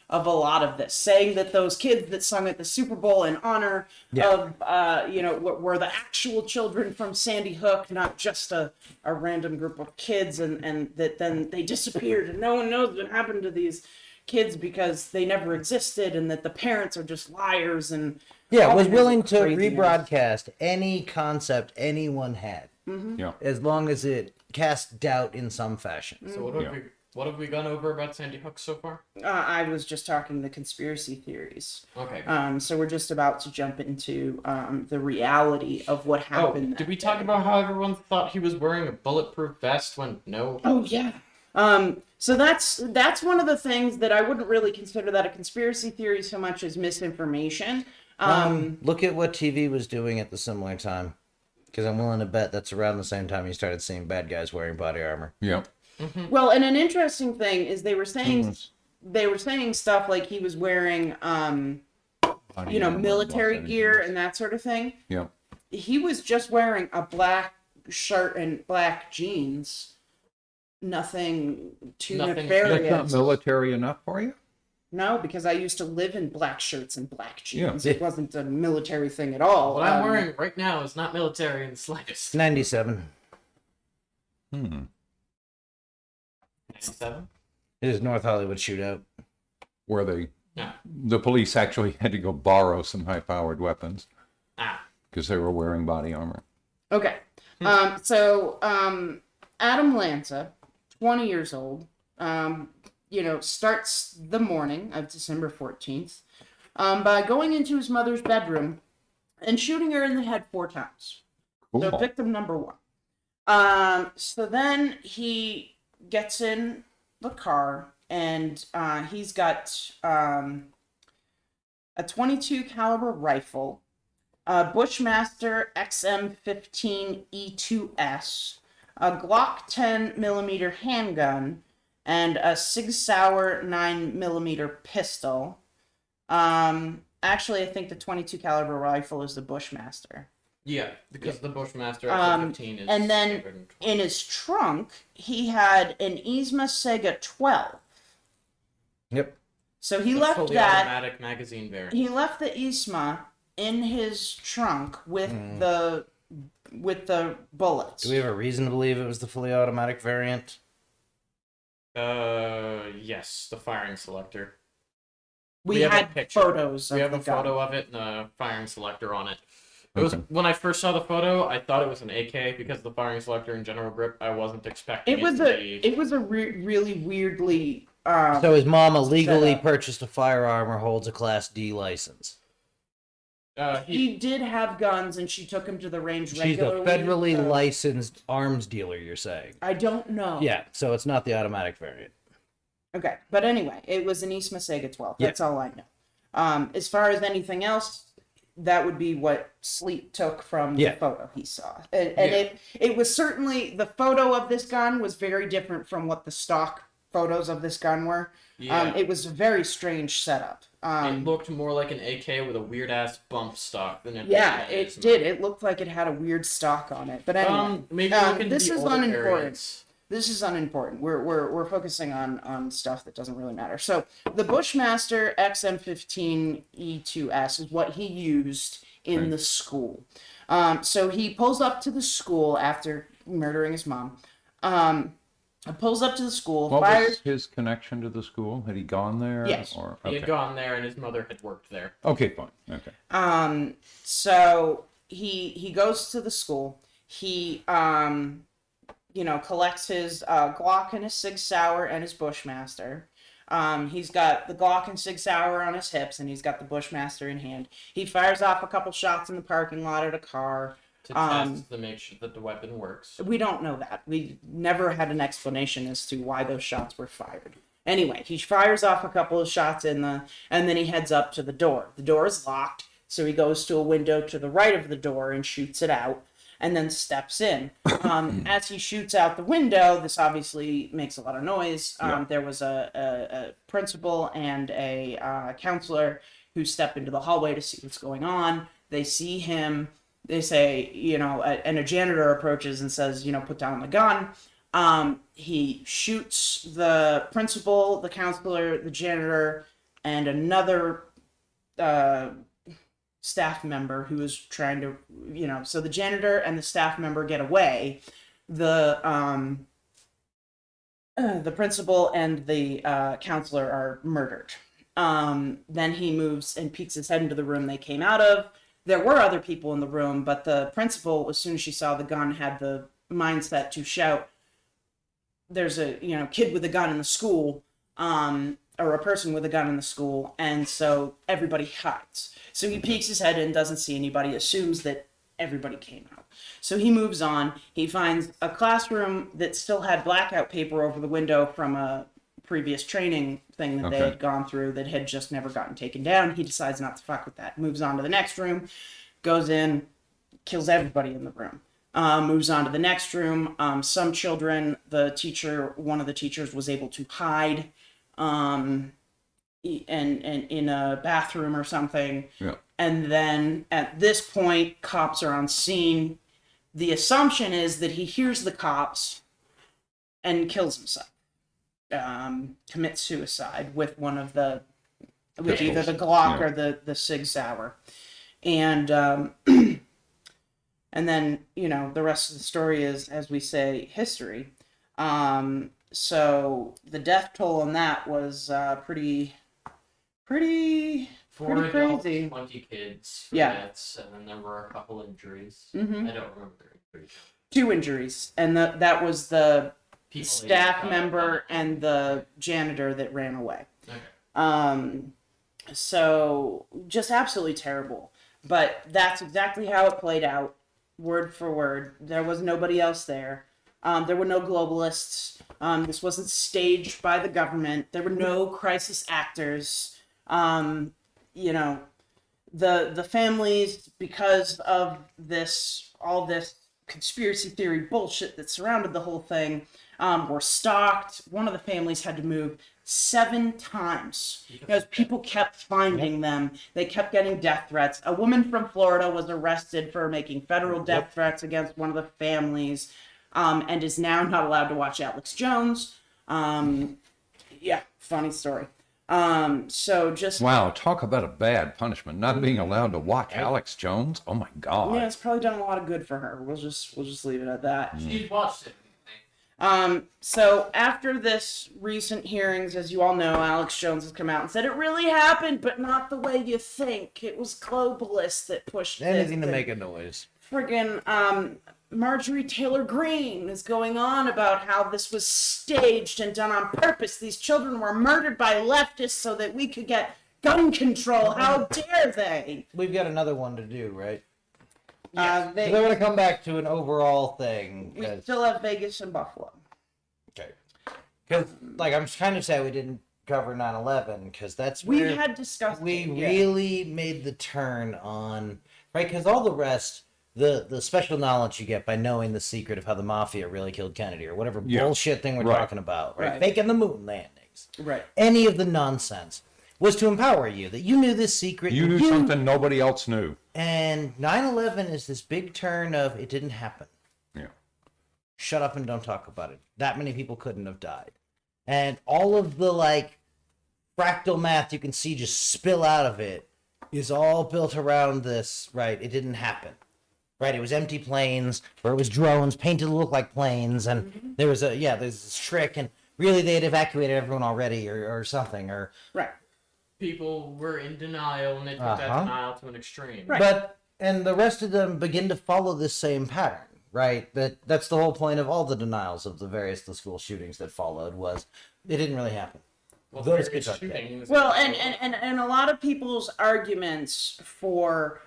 of a lot of this, saying that those kids that sung at the Super Bowl in honor of, were the actual children from Sandy Hook, not just a random group of kids, and that then they disappeared and no one knows what happened to these kids because they never existed, and that the parents are just liars, and Yeah, all was kinds willing of to craziness. rebroadcast any concept anyone had, Yeah. as long as it cast doubt in some fashion. So Yeah. what have we gone over about Sandy Hook so far? I was just talking the conspiracy theories. Okay. So we're just about to jump into the reality of what Oh, happened. did we that talk day. about how everyone thought he was wearing a bulletproof vest when no? Oh yeah. So that's one of the things that I wouldn't really consider that a conspiracy theory so much as misinformation. Look at what TV was doing at the similar time, because I'm willing to bet that's around the same time you started seeing bad guys wearing body armor. Yeah. Well, and an interesting thing is they were saying stuff like he was wearing military gear and that sort of thing. Yeah. He was just wearing a black shirt and black jeans. Nothing too Nothing- nefarious. That's not military enough for you? No, because I used to live in black shirts and black jeans. Yeah. It wasn't a military thing at all. What I'm wearing right now is not military in the slightest. 97. 97? It is North Hollywood shootout. Where they, No. the police actually had to go borrow some high-powered weapons Ah. because they were wearing body armor. Okay. So Adam Lanza, 20 years old, starts the morning of December 14th by going into his mother's bedroom and shooting her in the head 4 times. So Cool. victim number 1. So then he gets in the car, and he's got a .22 caliber rifle, a Bushmaster XM15 E2S, a Glock 10 millimeter handgun, and a Sig Sauer 9 millimeter pistol. Actually, I think the .22 caliber rifle is the Bushmaster. Yeah, because the Bushmaster XM15 is. And then bigger than 20. in his trunk, he had an Yzma Sega 12. Yep. So he The left fully that. automatic magazine variant. He left the Yzma in his trunk with the bullets. Do we have a reason to believe it was the fully automatic variant? Yes, the firing selector. We we have a had picture. photos. We of have the a gun. photo of it and a firing selector on it. It was Okay. when I first saw the photo, I thought it was an AK because the firing selector and general grip. I wasn't expecting It was to be. a really weirdly So his mom illegally up. purchased a firearm or holds a Class D license. He did have guns, and she took him to the range She's a regularly. federally so- licensed arms dealer, you're saying? I don't know. Yeah, so it's not the automatic variant. Okay, but anyway, it was an East Massaga 12. Yeah. That's all I know. As far as anything else, that would be what Sleet took from Yeah. the photo he saw. And it was certainly, the photo of this gun was very different from what the stock photos of this gun were. Yeah. It was a very strange setup. It looked more like an AK with a weird ass bump stock than it. Yeah, it did. It looked like it had a weird stock on it. But anyway, maybe look into this the is older unimportant. variants. This is unimportant. We're focusing on stuff that doesn't really matter. So the Bushmaster XM15E2S is what he used in the school. So he pulls up to the school after murdering his mom. Pulls up to the school. What fires. was his connection to the school? Had he gone there? Yes. Or, He okay. had gone there, and his mother had worked there. Okay, fine. Okay. So he goes to the school. He collects his Glock and his Sig Sauer and his Bushmaster. He's got the Glock and Sig Sauer on his hips, and he's got the Bushmaster in hand. He fires off a couple shots in the parking lot at a car. To test to make sure that the weapon works. We don't know that. We never had an explanation as to why those shots were fired. Anyway, he fires off a couple of shots and then he heads up to the door. The door is locked, so he goes to a window to the right of the door and shoots it out, and then steps in. As he shoots out the window, this obviously makes a lot of noise. There was a principal and a counselor who step into the hallway to see what's going on. They see him. They say, and a janitor approaches and says, put down the gun. He shoots the principal, the counselor, the janitor, and another staff member who is trying to, so the janitor and the staff member get away. The principal and the counselor are murdered. Then he moves and peeks his head into the room they came out of. There were other people in the room, but the principal, as soon as she saw the gun, had the mindset to shout, there's a kid with a gun in the school, or a person with a gun in the school, and so everybody hides. So he peeks his head in, doesn't see anybody, assumes that everybody came out. So he moves on. He finds a classroom that still had blackout paper over the window from a previous training thing that they had gone through that had just never gotten taken down. He decides not to fuck with that. Moves on to the next room, goes in, kills everybody in the room. Moves on to the next room. Some children, one of the teachers was able to hide and in a bathroom or something. Yeah. And then at this point, cops are on scene. The assumption is that he hears the cops and kills himself. Commits suicide with one of the, with either the Glock or the Sig Sauer. And and then, the rest of the story is, as we say, history. So the death toll on that was pretty Four adults, crazy. 20 kids, Yeah. deaths, and then there were a couple injuries. Mhm. I don't remember the injuries. 2 injuries, and that was the People staff that- member and the janitor that ran away. Okay. So just absolutely terrible. But that's exactly how it played out, word for word. There was nobody else there. There were no globalists. This wasn't staged by the government. There were no crisis actors. The families, because of all this conspiracy theory bullshit that surrounded the whole thing, were stalked. One of the families had to move 7 times because people kept finding them. They kept getting death threats. A woman from Florida was arrested for making federal death threats against one of the families, and is now not allowed to watch Alex Jones. Funny story. So just Wow, talk about a bad punishment. Not being allowed to watch Alex Jones. Oh my God. yeah, it's probably done a lot of good for her. We'll just leave it at that. She's watched it. So after this recent hearings, as you all know, Alex Jones has come out and said it really happened, but not the way you think. It was globalists that pushed Anything this. to make a noise. Friggin', Marjorie Taylor Greene is going on about how this was staged and done on purpose. These children were murdered by leftists so that we could get gun control. How dare they? We've got another one to do, right? They, So I want to come back to an overall thing. we 'Cause- still have Vegas and Buffalo. Okay. Because, like, I'm kind of sad we didn't cover 9/11, because that's We where had discussed we it, yeah. really made the turn on, right? Because all the rest, the special knowledge you get by knowing the secret of how the mafia really killed Kennedy, or whatever Yeah. bullshit thing we're Right. talking about, right? Right. Faking the moon landings. Right. Any of the nonsense was to empower you, that you knew this secret. You and knew something nobody else knew. And 9/11 is this big turn of it didn't happen. Yeah. Shut up and don't talk about it. That many people couldn't have died. And all of the, like, fractal math you can see just spill out of it is all built around this, right? It didn't happen. Right? It was empty planes, or it was drones painted to look like planes, and there's this trick, and really they had evacuated everyone already, or something, or... Right. People were in denial, and they took that Uh-huh. denial to an extreme. Right. And the rest of them begin to follow this same pattern, right? That's the whole point of all the denials of the school shootings that followed, was it didn't really happen. Well, Those various kids are dead. shootings. Well, and a lot of people's arguments for,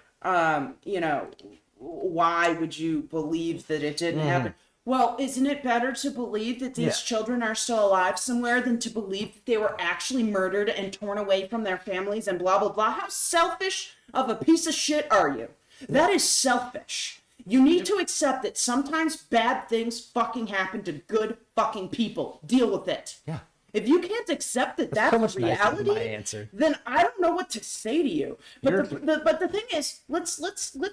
why would you believe that it didn't happen? Well, isn't it better to believe that these children are still alive somewhere than to believe that they were actually murdered and torn away from their families and blah, blah, blah? How selfish of a piece of shit are you? That is selfish. You need to accept that sometimes bad things fucking happen to good fucking people. Deal with it. Yeah. If you can't accept that that's so much nicer than reality, my answer. then I don't know what to say to you. But the thing is, let's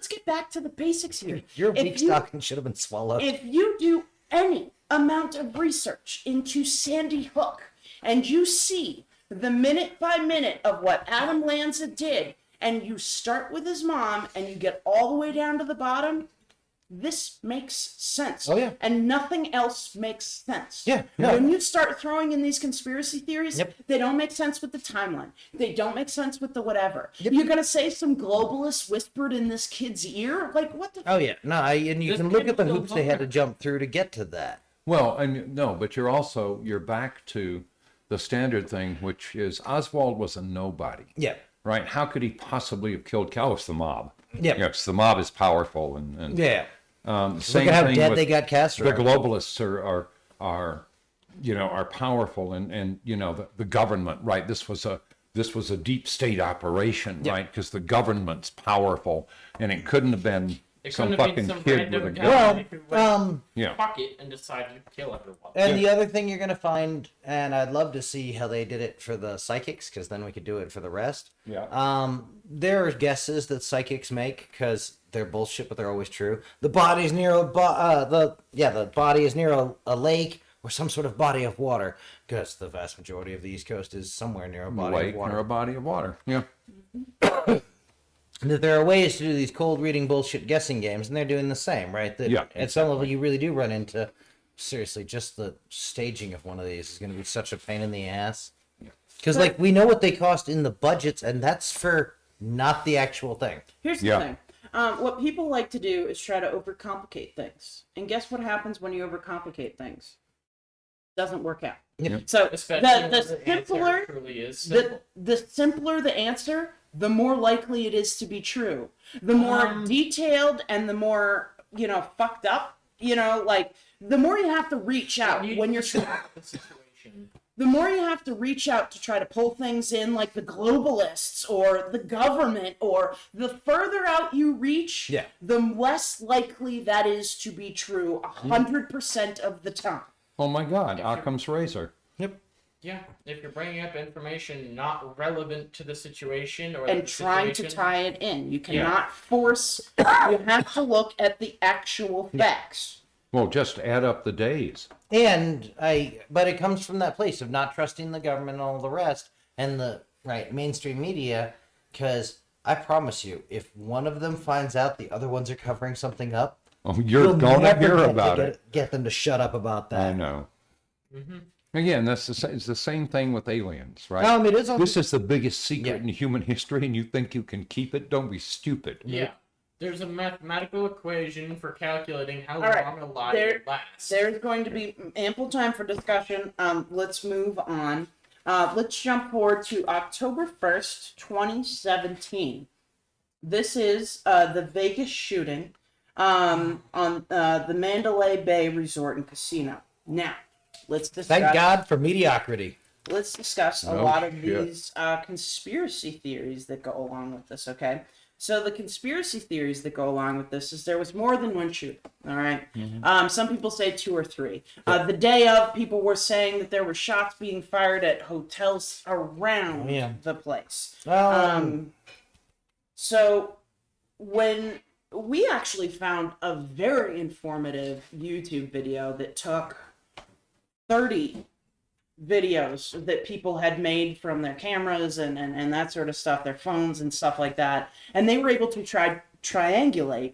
get back to the basics here. Your If weak you- stocking should have been swallowed. If you do any amount of research into Sandy Hook and you see the minute by minute of what Adam Lanza did, and you start with his mom and you get all the way down to the bottom, this makes sense. Oh, yeah. And nothing else makes sense. Yeah, no. When you start throwing in these conspiracy theories, Yep. they don't make sense with the timeline. They don't make sense with the whatever. You're going to say some globalist whispered in this kid's ear? Like, what the... Oh, yeah. No, and you This can look kid at the was hoops they had to jump through to get to that. Well, and no, but you're back to the standard thing, which is Oswald was a nobody. Yeah. Right? How could he possibly have killed Cal? It's the mob. Yeah. Yes, the mob is powerful, and Yeah. same Look at how thing dead with they got Castro. the globalists are powerful, and the government, right? This was a deep state operation, right? Because the government's powerful, and it couldn't have been It some couldn't have been fucking some kid with a random gun. guy who Well, went Yeah. fuck it and decided to kill everyone. and the other thing you're going to find, and I'd love to see how they did it for the psychics, because then we could do it for the rest. Yeah. There are guesses that psychics make, because they're bullshit, but they're always true. The body's near the body is near a lake or some sort of body of water, because the vast majority of the East Coast is somewhere near a body Lake of water. or a body of water. Yeah. That there are ways to do these cold reading bullshit guessing games, and they're doing the same, right? That Yeah, at some level you really do run into, seriously, just the staging of one of these is going to be such a pain in the ass. Because, like, we know what they cost in the budgets, and that's for not the actual thing. Here's the Yeah. thing. What people like to do is try to overcomplicate things. And guess what happens when you overcomplicate things? It doesn't work out. Yep. So Especially the when the answer simpler truly is simple. the simpler the answer, the more likely it is to be true. The more detailed and the more, fucked up, the more you have to reach out when you're the situation. the more you have to reach out to try to pull things in, like the globalists or the government, or the further out you reach, Yeah. the less likely that is to be true 100% of the time. Oh my God! Occam's razor. Yep. Yeah, if you're bringing up information not relevant to the situation or And the trying to situation- tie it in. You cannot force, you have to look at the actual facts. Well, just add up the days. But it comes from that place of not trusting the government and all the rest, and the mainstream media, because I promise you, if one of them finds out the other ones are covering something up, Oh, you're you'll going to never hear get about it. Get them to shut up about I that. know. Mm-hmm. Again, it's the same thing with aliens, right? It is. This is the biggest secret Yeah. in human history, and you think you can keep it? Don't be stupid. Yeah. There's a mathematical equation for calculating how All right. long a lie will last. There's going to be ample time for discussion. Let's move on. Let's jump forward to October 1st, 2017. This is the Vegas shooting on the Mandalay Bay Resort and Casino. Now, let's discuss. Thank God for mediocrity. Let's discuss a No lot of shit. these conspiracy theories that go along with this, okay? So the conspiracy theories that go along with this is there was more than one shooting, all right? Some people say 2 or 3. The day of, people were saying that there were shots being fired at hotels around the place. So when we actually found a very informative YouTube video that took 30 videos that people had made from their cameras and that sort of stuff, their phones and stuff like that. And they were able to triangulate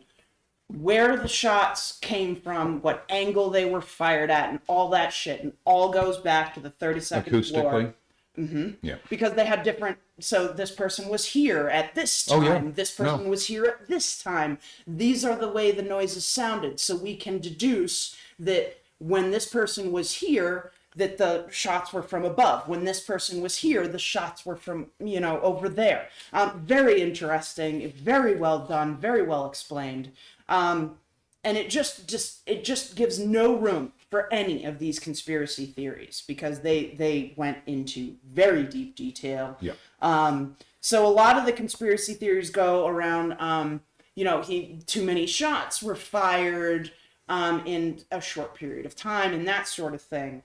where the shots came from, what angle they were fired at, and all that shit. And all goes back to the 32nd floor. Acoustically? Yeah. Because they had different, so this person was here at this time, Oh, yeah. this person was here at this time. These are the way the noises sounded. So we can deduce that when this person was here, that the shots were from above. When this person was here, the shots were from, over there. Very interesting, very well done, very well explained. And it just gives no room for any of these conspiracy theories because they went into very deep detail. Yeah. So a lot of the conspiracy theories go around, too many shots were fired in a short period of time and that sort of thing.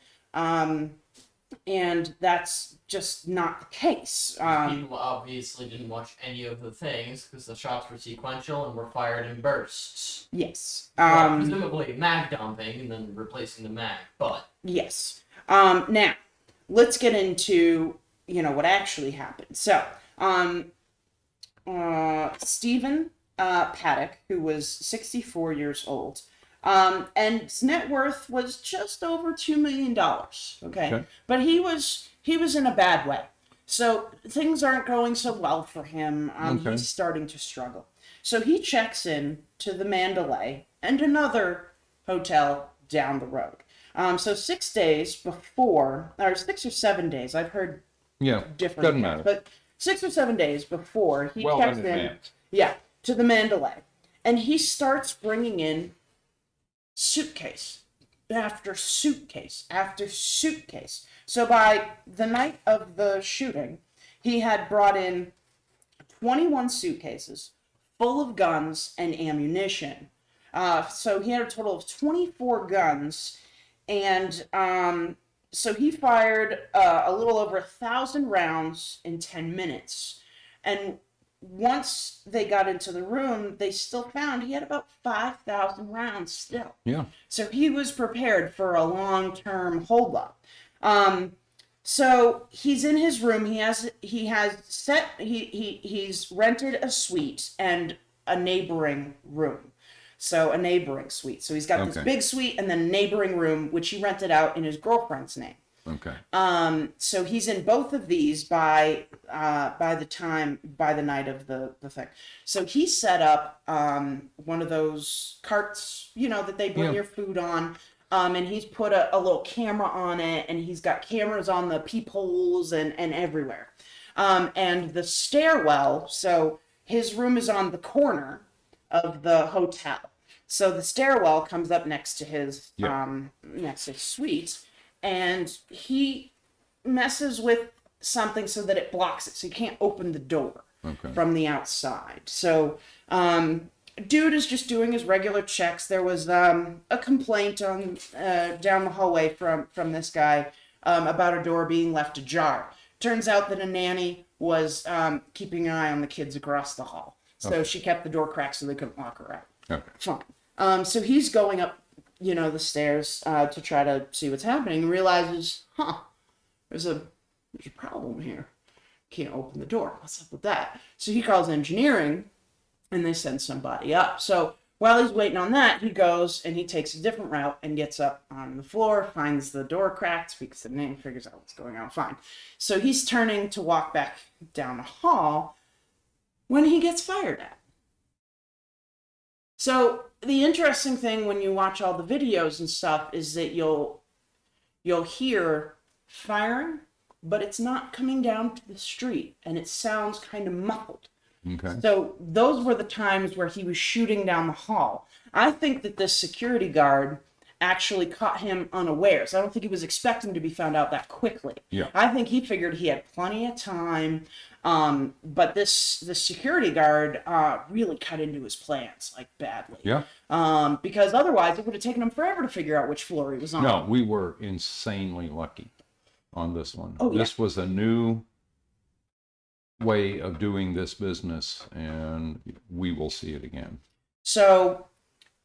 And that's just not the case. People obviously didn't watch any of the things because the shots were sequential and were fired in bursts. Yes. Well, presumably mag dumping and then replacing the mag, but... Yes. Now, let's get into, what actually happened. So, Stephen Paddock, who was 64 years old, and his net worth was just over $2 million. Okay. But he was in a bad way. So things aren't going so well for him. He's starting to struggle. So he checks in to the Mandalay and another hotel down the road. So 6 days before, or 6 or 7 days, I've heard different doesn't accounts, matter. but 6 or 7 days before he Well checks in in, advance. to the Mandalay, and he starts bringing in suitcase after suitcase after suitcase. So by the night of the shooting, he had brought in 21 suitcases full of guns and ammunition. So he had a total of 24 guns, and so he fired a little over 1,000 rounds in 10 minutes. And once they got into the room, they still found he had about 5,000 rounds still. Yeah. So he was prepared for a long-term holdup. So he's in his room. He's rented a suite and a neighboring room. So a neighboring suite. So he's got this big suite and then a neighboring room, which he rented out in his girlfriend's name. Okay. So he's in both of these by the night of the thing. So he set up one of those carts, that they bring your food on. And he's put a little camera on it, and he's got cameras on the peepholes and everywhere. And the stairwell, so his room is on the corner of the hotel. So the stairwell comes up next to his suite. And he messes with something so that it blocks it, so you can't open the door from the outside. So, dude is just doing his regular checks. There was a complaint on down the hallway from this guy about a door being left ajar. Turns out that a nanny was keeping an eye on the kids across the hall, so she kept the door cracked so they couldn't lock her out. Okay. Fine. So he's going up the stairs to try to see what's happening and realizes, there's a problem here. Can't open the door. What's up with that? So he calls engineering and they send somebody up. So while he's waiting on that, he goes and he takes a different route and gets up on the floor, finds the door cracked, speaks the name, figures out what's going on. Fine. So he's turning to walk back down the hall when he gets fired at. So the interesting thing when you watch all the videos and stuff is that you'll hear firing, but it's not coming down to the street, and it sounds kind of muffled. Okay. So those were the times where he was shooting down the hall. I think that this security guard actually caught him unawares. I don't think he was expecting to be found out that quickly. Yeah. I think he figured he had plenty of time. But this security guard really cut into his plans, like, badly. Yeah. Because otherwise it would have taken him forever to figure out which floor he was on. No, we were insanely lucky on this one. Oh, yeah. This was a new way of doing this business, and we will see it again. So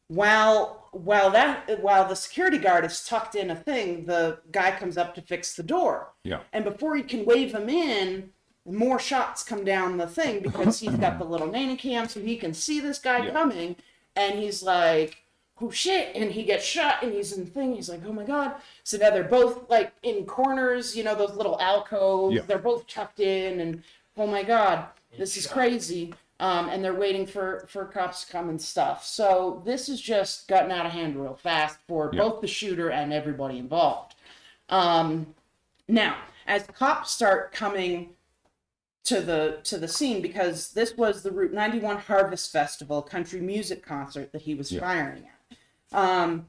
while the security guard is tucked in a thing, the guy comes up to fix the door. Yeah. And before he can wave him in, more shots come down the thing because he's got the little nanny cam, so he can see this guy coming, and he's like, oh shit, and he gets shot, and he's in the thing, he's like, oh my god. So now they're both like in corners, you know, those little alcoves, they're both tucked in, and oh my god, this is crazy. And they're waiting for cops to come and stuff. So this has just gotten out of hand real fast for both the shooter and everybody involved. Now, as the cops start coming to the scene, because this was the Route 91 Harvest Festival country music concert that he was firing at.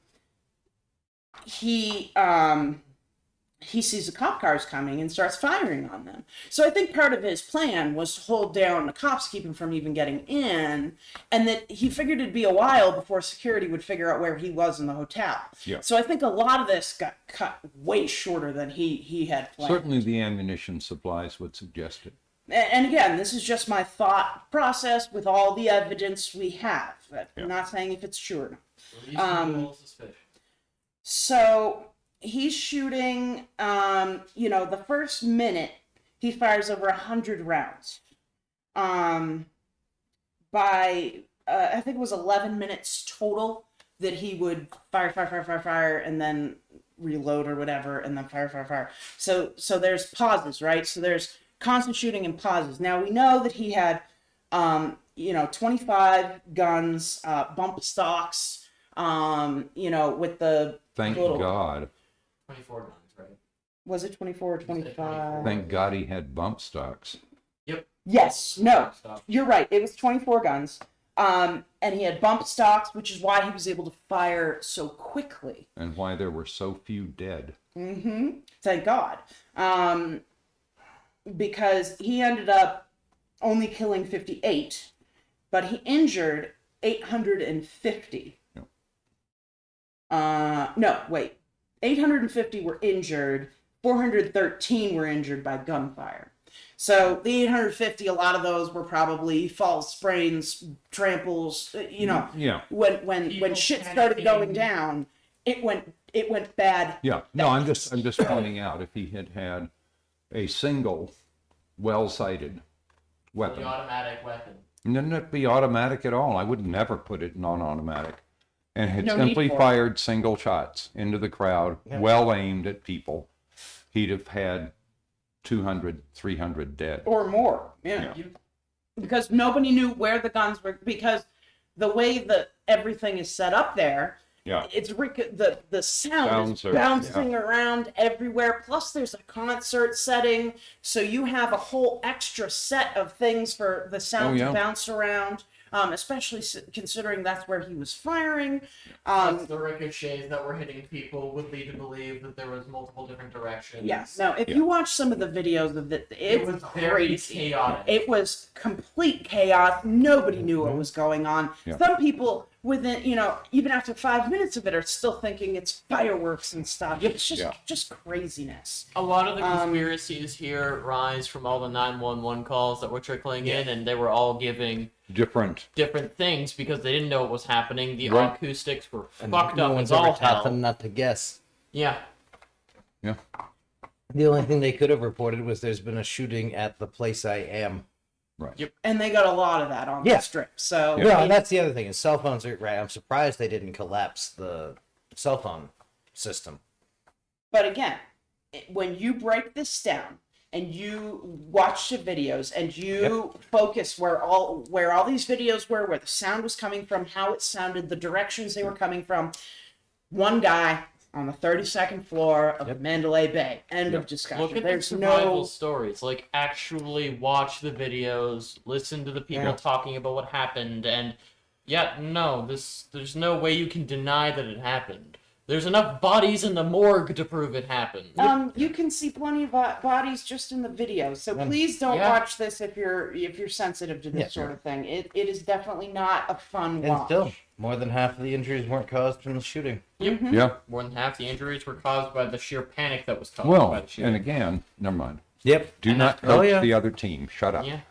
He sees the cop cars coming and starts firing on them. So I think part of his plan was to hold down the cops, keep him from even getting in, and that he figured it'd be a while before security would figure out where he was in the hotel. Yeah. So I think a lot of this got cut way shorter than he had planned. Certainly the ammunition supplies would suggest it. And again, this is just my thought process with all the evidence we have. I'm not saying if it's true or not. Reasonable suspicion. So he's shooting, the first minute he fires over 100 rounds. By, I think it was 11 minutes total that he would fire, and then reload or whatever, and then fire. So there's pauses, right? So there's constant shooting and pauses. Now we know that he had, 25 guns, bump stocks, with the Thank little, God. 24 guns, right? Was it 24 or 25? Thank God he had bump stocks. Yep. Yes, no, Stop. you're right. It was 24 guns. And he had bump stocks, which is why he was able to fire so quickly. And why there were so few dead. Mm-hmm. Thank God. Because he ended up only killing 58, but he injured 850. Yep. No, wait. 850 were injured. 413 were injured by gunfire. So the 850, a lot of those were probably falls, sprains, tramples. Yeah. When shit started going down, it went bad. Yeah. No, I'm just pointing out, if he had had a single well-sighted weapon. The automatic weapon. Wouldn't it be automatic at all? I would never put it non-automatic. And had No need simply for it. fired single shots into the crowd, well aimed at people. He'd have had 200, 300 dead. Or more. Yeah. Because nobody knew where the guns were, because the way that everything is set up there, it's the sound is Sounds are- bouncing around everywhere. Plus, there's a concert setting, so you have a whole extra set of things for the sound to bounce around. Especially considering that's where he was firing. The ricochets that were hitting people would lead to believe that there was multiple different directions. Yes. Now, if you watch some of the videos of it was very crazy. chaotic. It was complete chaos. Nobody knew what was going on. Yeah. Some just within, even after 5 minutes of it, are still thinking it's fireworks and stuff. It's just craziness. A lot of the conspiracies here rise from all the 911 calls that were trickling in, and they were all giving Different. things because they didn't know what was happening. The Right. acoustics were And fucked no up one's as all ever taught hell. them not to guess. Yeah. Yeah. The only thing they could have reported was there's been a shooting at the place I am. Right. Yep. And they got a lot of that on the strip. So No, and that's the other thing is cell phones are right. I'm surprised they didn't collapse the cell phone system. But again, when you break this down, and you watched the videos and you focus where all these videos were, where the sound was coming from, how it sounded, the directions they were coming from. One guy on the 32nd floor of Mandalay Bay. End of discussion. Look at There's the survival no stories. Like, actually watch the videos, listen to the people talking about what happened, and there's no way you can deny that it happened. There's enough bodies in the morgue to prove it happened. You can see plenty of bodies just in the video. So please don't watch this if you're sensitive to this sort of thing. It is definitely not a fun watch. And still, more than half of the injuries weren't caused from the shooting. Yeah. More than half the injuries were caused by the sheer panic that was caused by Well, the shooting. and again, never mind. Yep. Do not coach the other team. Shut up. Yeah.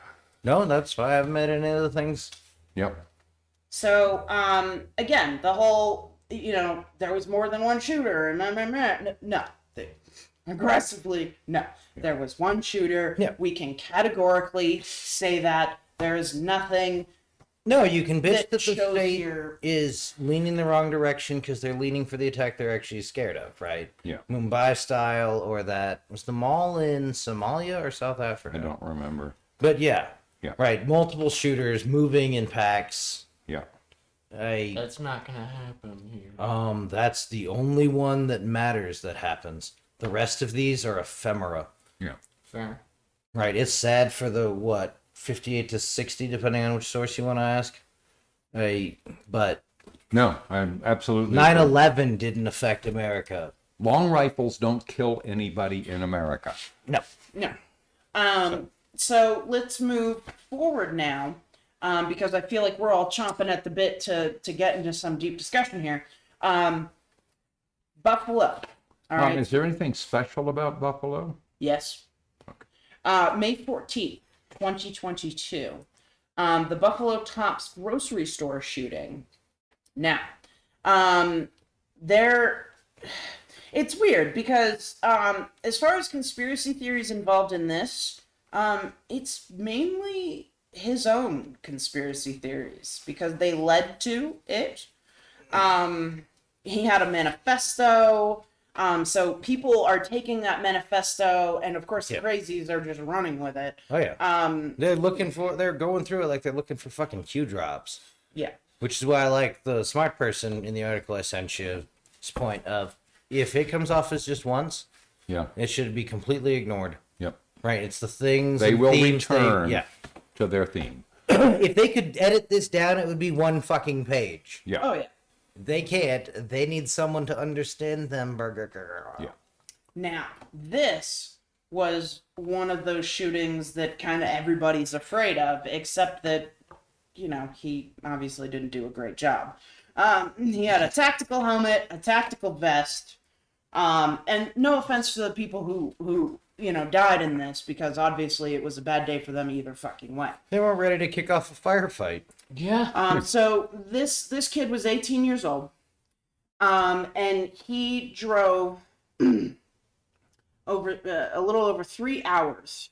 No, that's why I haven't made any of the things. Yep. So, again, the whole, there was more than one shooter, and no. Aggressively, no. There was one shooter. Yeah. We can categorically say that. There is nothing. No, you can bitch That that the shows state your- is leaning the wrong direction because they're leaning for the attack they're actually scared of, right? Yeah. Mumbai style, or that was the mall in Somalia or South Africa. I don't remember. But yeah, Yeah. right. Multiple shooters moving in packs. Yeah. That's not gonna happen here. That's the only one that matters that happens. The rest of these are ephemera. Yeah. Fair. Right. It's sad for the 58 to 60, depending on which source you want to ask. But No, I'm absolutely. 9/11 didn't affect America. Long rifles don't kill anybody in America. No. No. So let's move forward now, because I feel like we're all chomping at the bit to get into some deep discussion here. Buffalo. All right. Is there anything special about Buffalo? Yes. May 14th, 2022. The Buffalo Tops grocery store shooting. Now, it's weird because as far as conspiracy theories involved in this, it's mainly his own conspiracy theories because they led to it. He had a manifesto. So people are taking that manifesto, and of course the crazies are just running with it. Oh yeah. They're going through it like they're looking for fucking Q drops. Yeah. Which is why I like the smart person in the article I sent you's point of, if it comes off as just once, Yeah. it should be completely ignored. Yep. Right? It's the things They and will themes return to their theme. If they could edit this down, it would be one fucking page. Yeah. Oh yeah. They can't. They need someone to understand them. Yeah. Now, this was one of those shootings that kind of everybody's afraid of, except that, he obviously didn't do a great job. He had a tactical helmet, a tactical vest, and no offense to the people who died in this, because obviously it was a bad day for them either fucking way. They weren't ready to kick off a firefight. Yeah. So this kid was 18 years old, and he drove over a little over 3 hours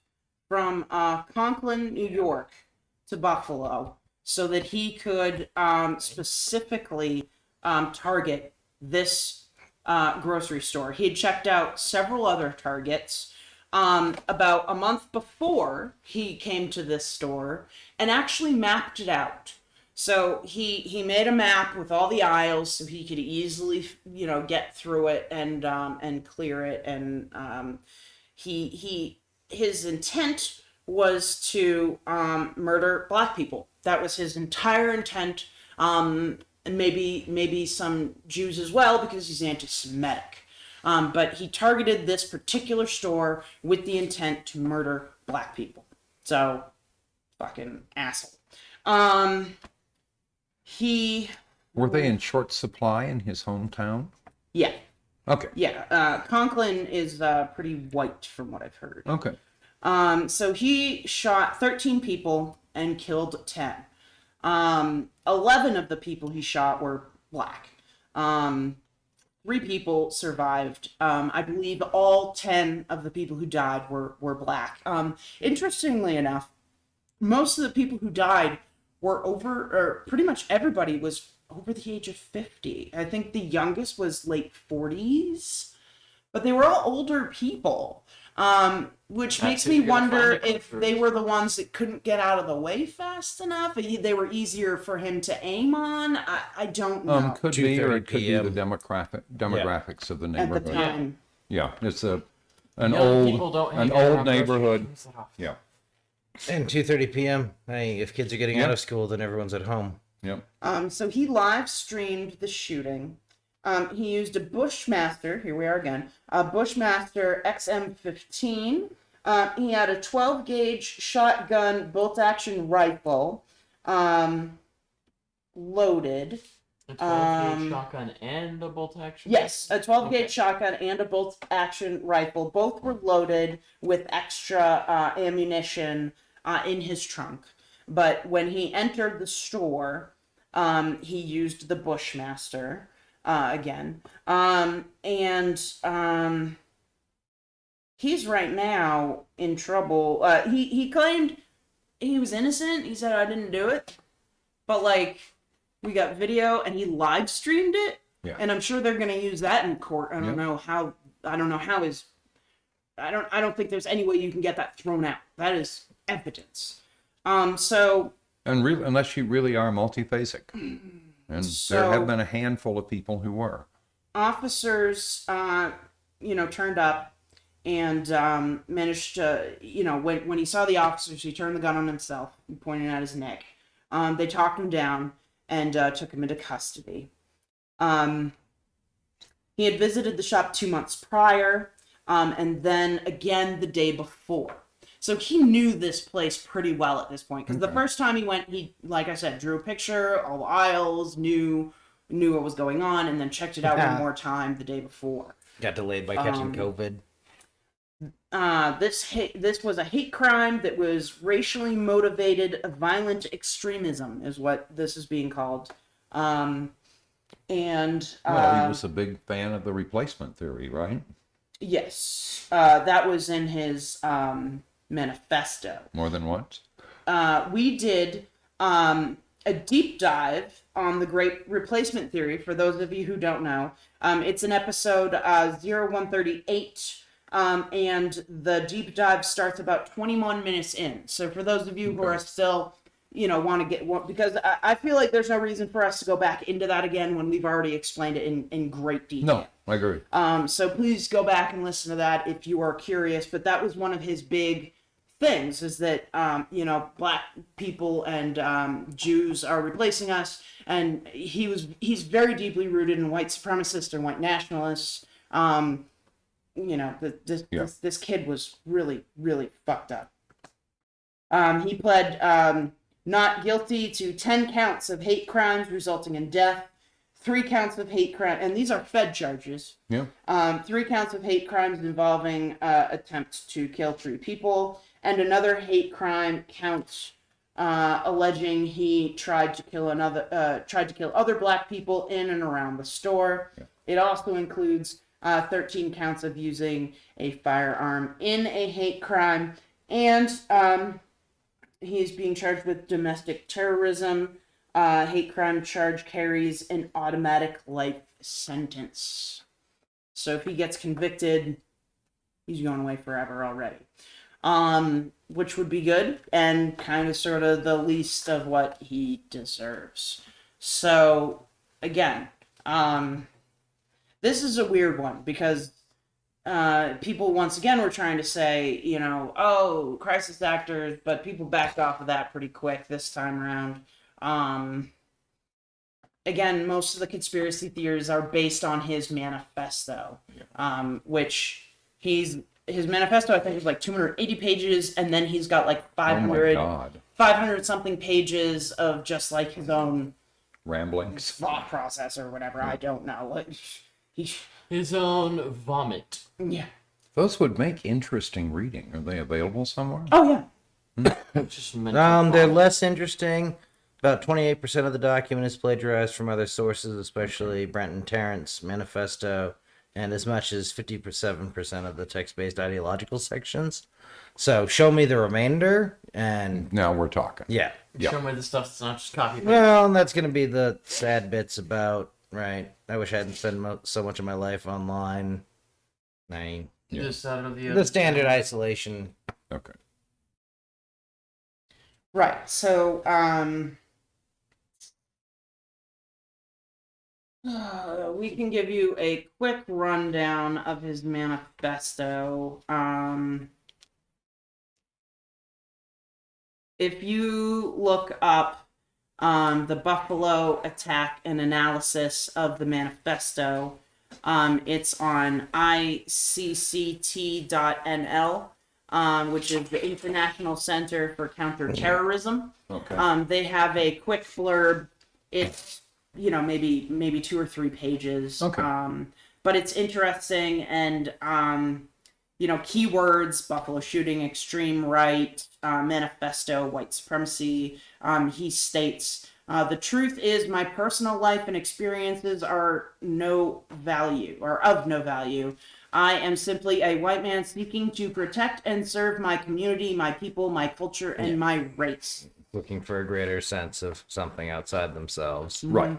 from Conklin, New York, to Buffalo, so that he could specifically target this grocery store. He had checked out several other targets about a month before he came to this store and actually mapped it out. So he made a map with all the aisles so he could easily get through it and clear it, and his intent was to murder black people. That was his entire intent, and maybe some Jews as well, because he's anti-Semitic. But he targeted this particular store with the intent to murder black people. So, fucking asshole. Were they in short supply in his hometown? Yeah. Okay. Yeah. Conklin is pretty white from what I've heard. Okay. So he shot 13 people and killed 10. 11 of the people he shot were black. 3 people survived. I believe all 10 of the people who died were black. Interestingly enough, most of the people who died were pretty much everybody was over the age of 50. I think the youngest was late 40s, but they were all older people. Which That's makes who me you're gonna wonder find it if goes they through. were the ones that couldn't get out of the way fast enough. They were easier for him to aim on. I don't know. Could be, or it could be the p.m. demographics of the At the neighborhood. time. Yeah, it's an Young people don't hang an out old around grocery neighborhood. stores that often. Yeah, And 2:30 p.m. Hey, if kids are getting Yeah. out of school, then everyone's at home. yep. So he live streamed the shooting. He used a Bushmaster. Here we are again. A Bushmaster XM15. He had a 12 gauge shotgun bolt action rifle, loaded. A 12 gauge shotgun and a bolt action. Yes, a 12 gauge Okay. shotgun and a bolt action rifle. Both were loaded with extra ammunition in his trunk. But when he entered the store, he used the Bushmaster again. He's right now in trouble. He claimed he was innocent. He said, I didn't do it. But, like, we got video and he live streamed it. Yeah. And I'm sure they're going to use that in court. I don't Yep. know how his. I don't think there's any way you can get that thrown out. That is evidence. So And really, unless you really are multiphasic, and there have been a handful of people who were. officers, turned up and managed to, when he saw the officers, he turned the gun on himself and pointed at his neck. They talked him down and took him into custody. He had visited the shop 2 months prior, and then again the day before. So he knew this place pretty well at this point. Because the first time he went, he, like I said, drew a picture, all the aisles, knew what was going on, and then checked it out one more time the day before. Got delayed by catching COVID. This was a hate crime that was racially motivated violent extremism, is what this is being called. Well, he was a big fan of the replacement theory, right? Yes, that was in his manifesto. More than once. We did a deep dive on the great replacement theory. For those of you who don't know, it's in episode 0138. And the deep dive starts about 21 minutes in. So for those of you who are still, want to get one, because I feel like there's no reason for us to go back into that again when we've already explained it in great detail. No, I agree. So please go back and listen to that if you are curious. But that was one of his big things, is that, black people and Jews are replacing us. And he's very deeply rooted in white supremacists and white nationalists. This kid was really, really fucked up. He pled not guilty to 10 counts of hate crimes resulting in death, 3 counts of hate crime, and these are Fed charges. Yeah. 3 counts of hate crimes involving attempt to kill 3 people, and another hate crime count alleging he tried to kill other black people in and around the store. Yeah. It also includes 13 counts of using a firearm in a hate crime, and he's being charged with domestic terrorism. Hate crime charge carries an automatic life sentence. So if he gets convicted, he's going away forever already. Which would be good, and kind of sort of the least of what he deserves. So, again, this is a weird one, because people once again were trying to say, crisis actors, but people backed off of that pretty quick this time around. Again, most of the conspiracy theories are based on his manifesto, which his manifesto, I think, is like 280 pages, and then he's got like 500 something pages of just like his own ramblings, thought process or whatever. I don't know. Like, his own vomit. Yeah. Those would make interesting reading. Are they available somewhere? Oh yeah. Just They're less interesting. About 28% of the document is plagiarized from other sources, especially Brenton Tarrant's manifesto, and as much as 57% of the text-based ideological sections. So show me the remainder, and Now we're talking. yeah. Show me the stuff that's not just copy paste. Well, and that's going to be the sad bits about, right, I wish I hadn't spent so much of my life online. Yeah. This out of the The standard isolation. Okay. Right. So, we can give you a quick rundown of his manifesto. If you look up the Buffalo attack and analysis of the manifesto, it's on icct.nl, which is the International Center for Counterterrorism. Okay. They have a quick blurb. It's maybe 2 or 3 pages. Okay. But it's interesting, and keywords: Buffalo shooting, extreme right, manifesto, white supremacy. He states, the truth is my personal life and experiences are of no value. I am simply a white man seeking to protect and serve my community, my people, my culture, and my race. Looking for a greater sense of something outside themselves. Right.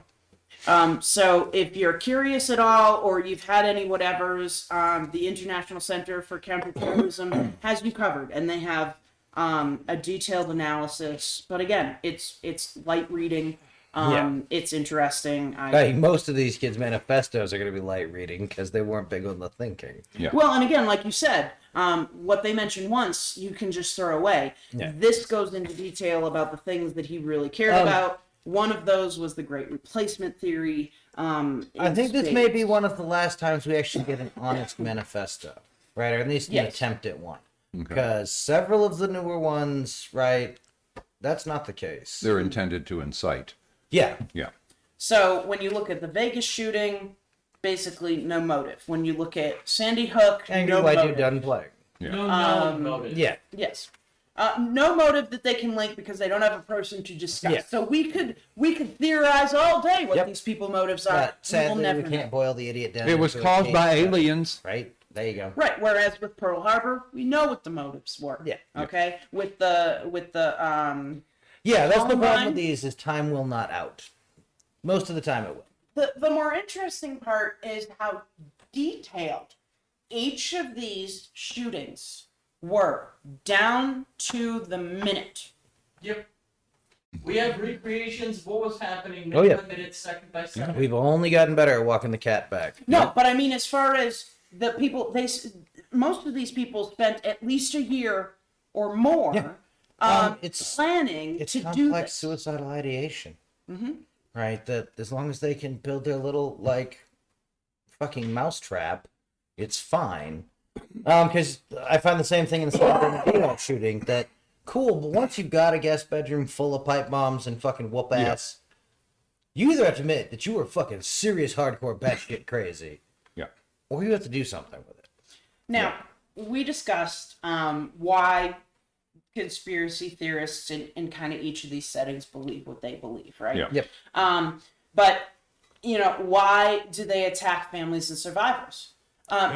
So if you're curious at all, or you've had any whatevers, the International Center for Counterterrorism has you covered, and they have a detailed analysis. But again, it's light reading. It's interesting. Hey, most of these kids' manifestos are going to be light reading because they weren't big on the thinking. Yeah. Well, and again, like you said, what they mentioned once, you can just throw away. Yeah. This goes into detail about the things that he really cared about. One of those was the Great Replacement Theory. I think this may be one of the last times we actually get an honest manifesto, right? Or at least an attempt at one. Because several of the newer ones, right, that's not the case. They're intended to incite. Yeah. Yeah. So when you look at the Vegas shooting, basically no motive. When you look at Sandy Hook, Angry no white motive. dude done playing. Yeah. No known motive. Yeah. Yes. No motive that they can link because they don't have a person to discuss. Yeah. So we could theorize all day what these people motives are. But sadly, will never we can't know. boil the idiot down. It was into a caused cake by study. aliens. Right? There you go. Right. Whereas with Pearl Harbor, we know what the motives were. Yeah. Okay. With the Yeah, that's the problem Columbine? with these is time will not out. Most of the time it will. the more interesting part is how detailed each of these shootings were, down to the minute. Yep. We have recreations of what was happening minute Oh, yeah. by minute, second by second. We've only gotten better at walking the cat back. No, but I mean, as far as the people, most of these people spent at least a year or more It's planning It's to do complex this. suicidal ideation. Right? That as long as they can build their little, like, fucking mousetrap, it's fine. Because I find the same thing in the San Bernardino shooting, that, cool, but once you've got a guest bedroom full of pipe bombs and fucking whoop ass, you either have to admit that you were fucking serious hardcore batshit crazy, Yeah. or you have to do something with it. Now, we discussed why conspiracy theorists in kind of each of these settings believe what they believe, right? Yeah. Yep. But, why do they attack families and survivors?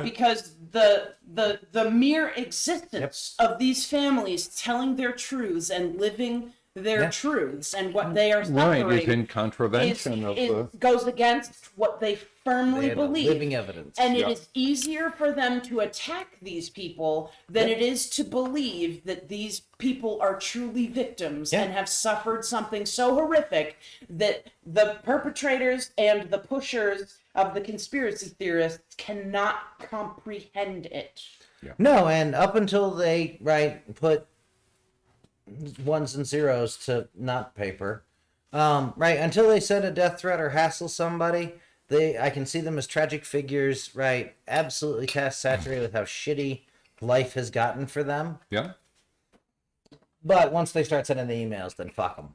Because the mere existence of these families telling their truths and living their truths and what they are suffering Right. It's in contravention of the. goes against what they firmly They have believe. living evidence. And it Yeah. is easier for them to attack these people than it is to believe that these people are truly victims and have suffered something so horrific that the perpetrators and the pushers of the conspiracy theorists cannot comprehend it. No, and up until they put ones and zeros to not paper, until they send a death threat or hassle somebody, I can see them as tragic figures, absolutely saturated with how shitty life has gotten for them. Yeah. But once they start sending the emails, then fuck them.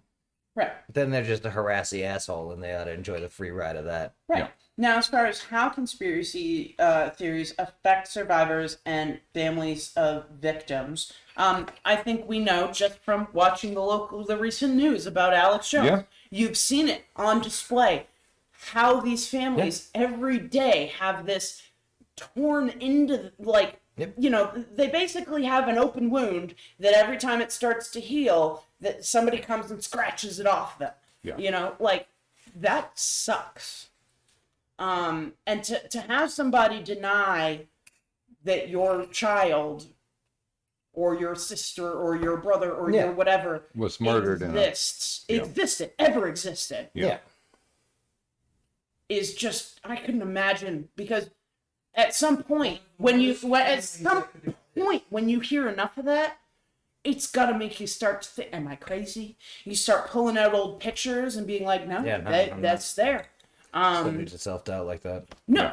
Right. Then they're just a harassy asshole, and they ought to enjoy the free ride of that. Right. Yeah. Now, as far as how conspiracy theories affect survivors and families of victims, I think we know just from watching the recent news about Alex Jones. Yeah. You've seen it on display. How these families every day have this torn into, they basically have an open wound that every time it starts to heal, that somebody comes and scratches it off them. Yeah. That sucks. And to have somebody deny that your child or your sister or your brother or Yeah. your whatever Was murdered in a- ever existed, Yeah. is just, I couldn't imagine, because at some point when you hear enough of that, it's got to make you start to think, am I crazy? You start pulling out old pictures and being like, no, I'm that's there. Subject to self-doubt like that. No,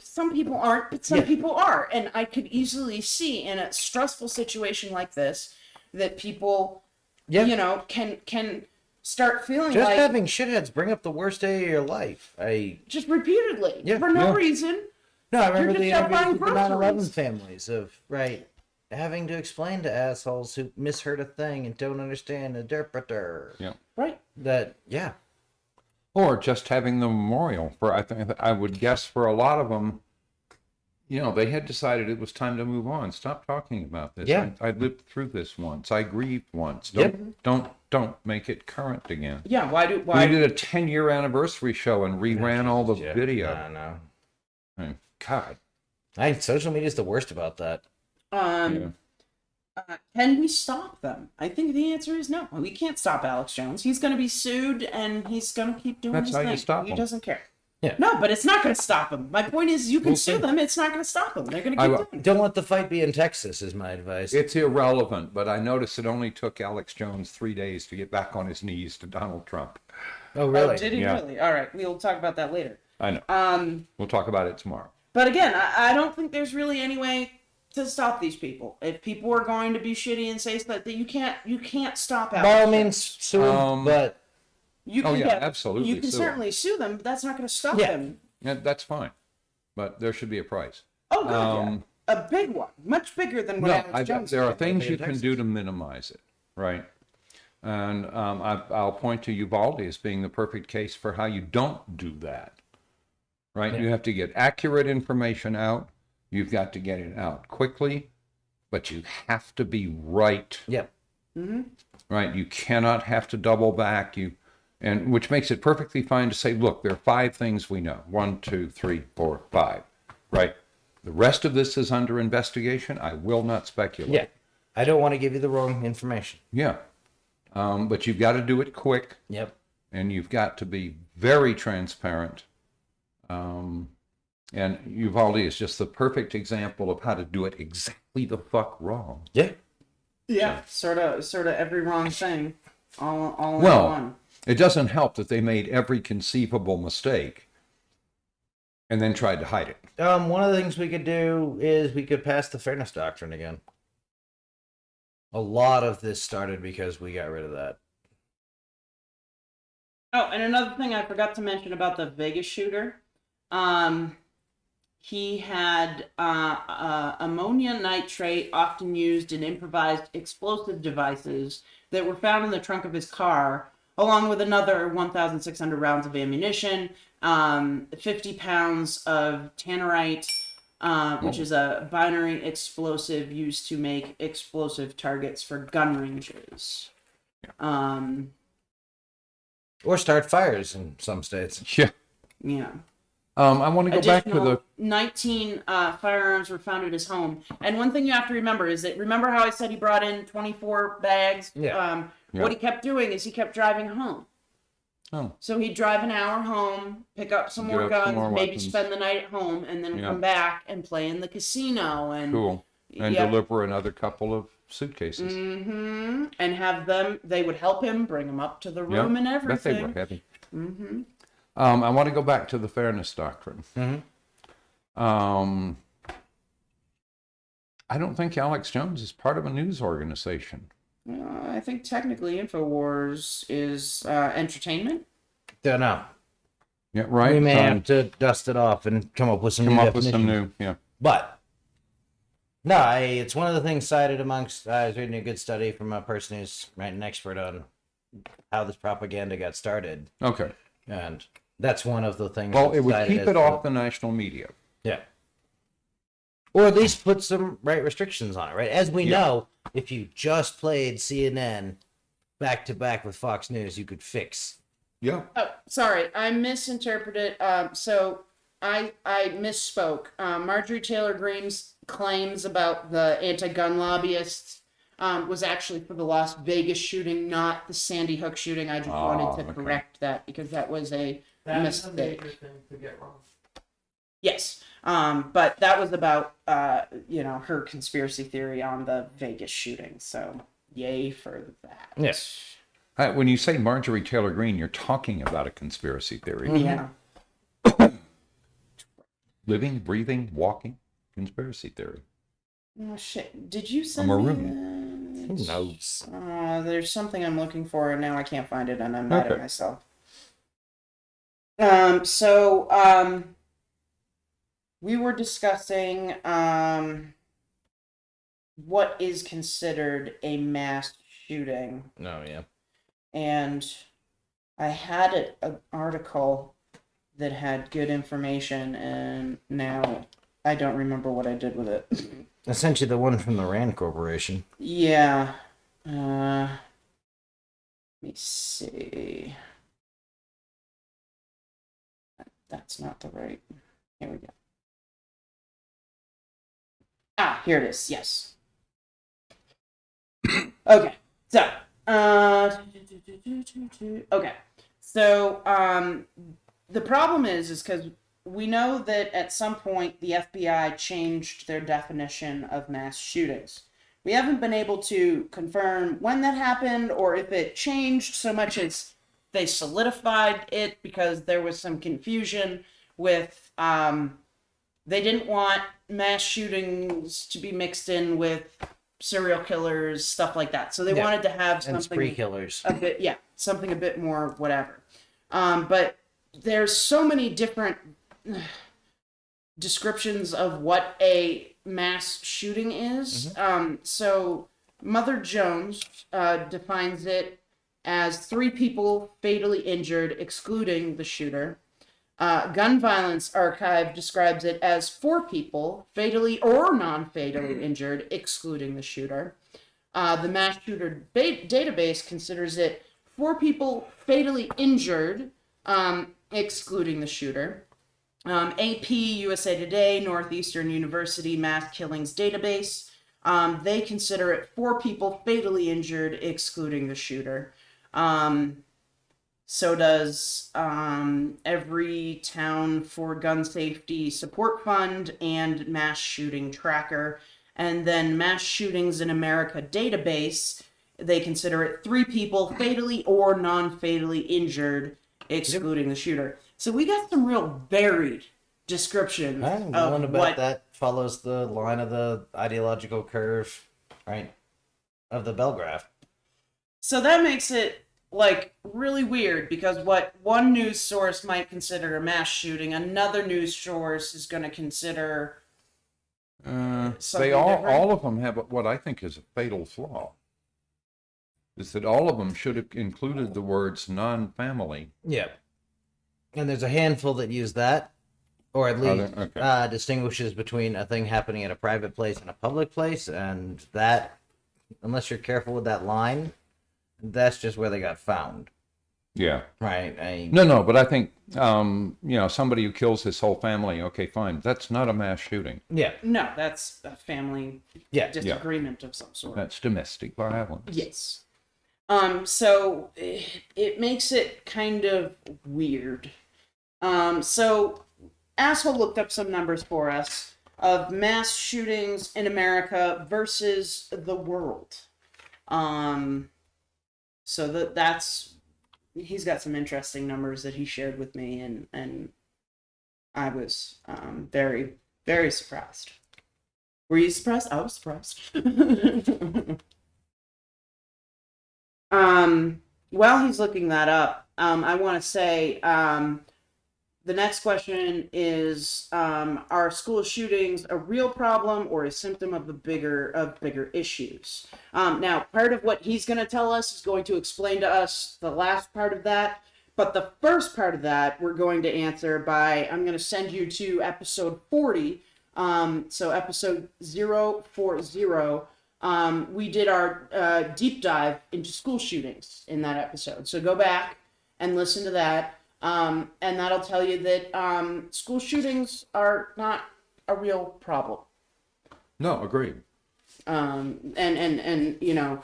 some people aren't, but some Yeah. people are. And I could easily see in a stressful situation like this that people, Yeah. you know, can start feeling Just like having shitheads bring up the worst day of your life. just repeatedly Yeah. for no Yeah. reason. No, I remember just the out buying interviews with the 9/11 groceries. families of, having to explain to assholes who misheard a thing and don't understand the interpreter. Yeah. Right. That, yeah. Or just having the memorial for, I would guess for a lot of them, you know, they had decided it was time to move on. Stop talking about this. Yeah. I lived through this once. I grieved once. Yep. Don't make it current again. Yeah. Why? We did a 10-year anniversary show and reran all the Yeah. video. I know. God. Social media is the worst about that. Yeah. Can we stop them? I think the answer is no. We can't stop Alex Jones. He's going to be sued, and he's going to keep doing That's his how thing. you stop He him. doesn't care. Yeah. No, but it's not going to stop him. My point is, you can We'll sue see. them. It's not going to stop them. They're going to I keep will- doing it. Don't let the fight be in Texas, is my advice. It's irrelevant, but I noticed it only took Alex Jones 3 days to get back on his knees to Donald Trump. Oh, really? Oh, did he Yeah. really? All right, we'll talk about that later. I know. We'll talk about it tomorrow. But again, I don't think there's really any way to stop these people. If people are going to be shitty and say stuff, that you can't stop Alex By all Jones. means, sue him, but You Oh, can yeah, absolutely You can sue 'em. certainly sue them, but that's not going to stop Yeah. them. Yeah, that's fine, but there should be a price. Oh, God, Um, yeah. A big one, much bigger than what No, Alex Jones there are did. things in you can Texas. do to minimize it, right? And I'll point to Uvalde as being the perfect case for how you don't do that, right? Yeah. You have to get accurate information out. You've got to get it out quickly, but you have to be right, yeah. right? You cannot have to double back. And which makes it perfectly fine to say, look, there are 5 things we know. 1, 2, 3, 4, 5, right? The rest of this is under investigation. I will not speculate. Yeah. I don't want to give you the wrong information. Yeah. But you've got to do it quick, Yep. and you've got to be very transparent. And Uvalde is just the perfect example of how to do it exactly the fuck wrong. Yeah. Yeah, sort of every wrong thing, all in Well, one. it doesn't help that they made every conceivable mistake and then tried to hide it. One of the things we could do is we could pass the fairness doctrine again. A lot of this started because we got rid of that. Oh, and another thing I forgot to mention about the Vegas shooter, he had ammonia nitrate, often used in improvised explosive devices, that were found in the trunk of his car, along with another 1,600 rounds of ammunition, 50 pounds of tannerite, which is a binary explosive used to make explosive targets for gun ranges. Or start fires in some states. Yeah. Yeah. I want to go back to Additional the 19 firearms were found at his home. And one thing you have to remember is that, remember how I said he brought in 24 bags? Yeah. Yeah. What he kept doing is he kept driving home. Oh. So he'd drive an hour home, pick up some more Get up some guns, more maybe weapons. spend the night at home, and then Yeah. come back and play in the casino. And cool. And yeah. deliver another couple of suitcases. And have them, they would help him, bring him up to the room and Bet they everything. were heavy. I want to go back to the fairness doctrine. I don't think Alex Jones is part of a news organization. I think technically InfoWars is entertainment. Don't know. Yeah, right. We may have to dust it off and come up with some come new up with some definitions. new. Yeah. But no, it's one of the things cited amongst. I was reading a good study from a person who's an expert on how this propaganda got started, Okay. and that's one of the things. Well, that's it would cited keep as it off the national media. Yeah. Or at least put some restrictions on it, right? As we Yeah. know, if you just played CNN back to back with Fox News, you could fix. Yeah. Oh, sorry, I misinterpreted. So I misspoke. Marjorie Taylor Greene's claims about the anti-gun lobbyists was actually for the Las Vegas shooting, not the Sandy Hook shooting. I just wanted to okay. correct that because that was a That's a mistake. major thing to get wrong. Yes. But that was about her conspiracy theory on the Vegas shooting. So yay for that. Yes. When you say Marjorie Taylor Greene, you're talking about a conspiracy theory. Yeah. Living, breathing, walking conspiracy theory. Oh shit! Did you send maroon. me Who that? knows? There's something I'm looking for, and now I can't find it, and I'm mad at Okay. myself. We were discussing what is considered a mass shooting, No, yeah. and I had an article that had good information, and now I don't remember what I did with it. Essentially, the one from the Rand Corporation. Yeah. Let me see. That's not the right. Here we go. Here it is. Yes. Okay. So, okay. So, the problem is because we know that at some point the FBI changed their definition of mass shootings. We haven't been able to confirm when that happened or if it changed so much as they solidified it because there was some confusion with they didn't want mass shootings to be mixed in with serial killers, stuff like that. So they wanted to have And something spree killers. a bit, something a bit more whatever. But there's so many different descriptions of what a mass shooting is. So Mother Jones defines it as 3 people fatally injured, excluding the shooter. Gun Violence Archive describes it as 4 people fatally or non-fatally injured, excluding the shooter. The Mass Shooter Database considers it 4 people fatally injured, excluding the shooter. AP, USA Today, Northeastern University Mass Killings Database, they consider it 4 people fatally injured, excluding the shooter. So does Every Town for Gun Safety Support Fund and Mass Shooting Tracker. And then Mass Shootings in America Database, they consider it 3 people fatally or non-fatally injured, excluding the shooter. So we got some real varied descriptions The of one about what that follows the line of the ideological curve, right? Of the bell graph. So that makes it like really weird because what one news source might consider a mass shooting, another news source is going to consider something They all different. of them have what I think is a fatal flaw. Is that all of them should have included the words non-family. Yeah. And there's a handful that use that, or at least Okay. distinguishes between a thing happening at a private place and a public place, and that, unless you're careful with that line, that's just where they got found, Yeah. right? No, but I think somebody who kills his whole family. Okay, fine. That's not a mass shooting. Yeah. No, that's a family disagreement of some sort. That's domestic violence. Yes. So it makes it kind of weird. So Asshole looked up some numbers for us of mass shootings in America versus the world. So that's he's got some interesting numbers that he shared with me, and I was very, very surprised. Were you surprised? I was surprised. While he's looking that up, I want to say the next question is: are school shootings a real problem or a symptom of bigger issues? Now, part of what he's going to tell us is going to explain to us the last part of that, but the first part of that we're going to answer by I'm going to send you to episode 40. So episode 040. We did our deep dive into school shootings in that episode. So go back and listen to that. And that'll tell you that school shootings are not a real problem. No, agreed. And you know,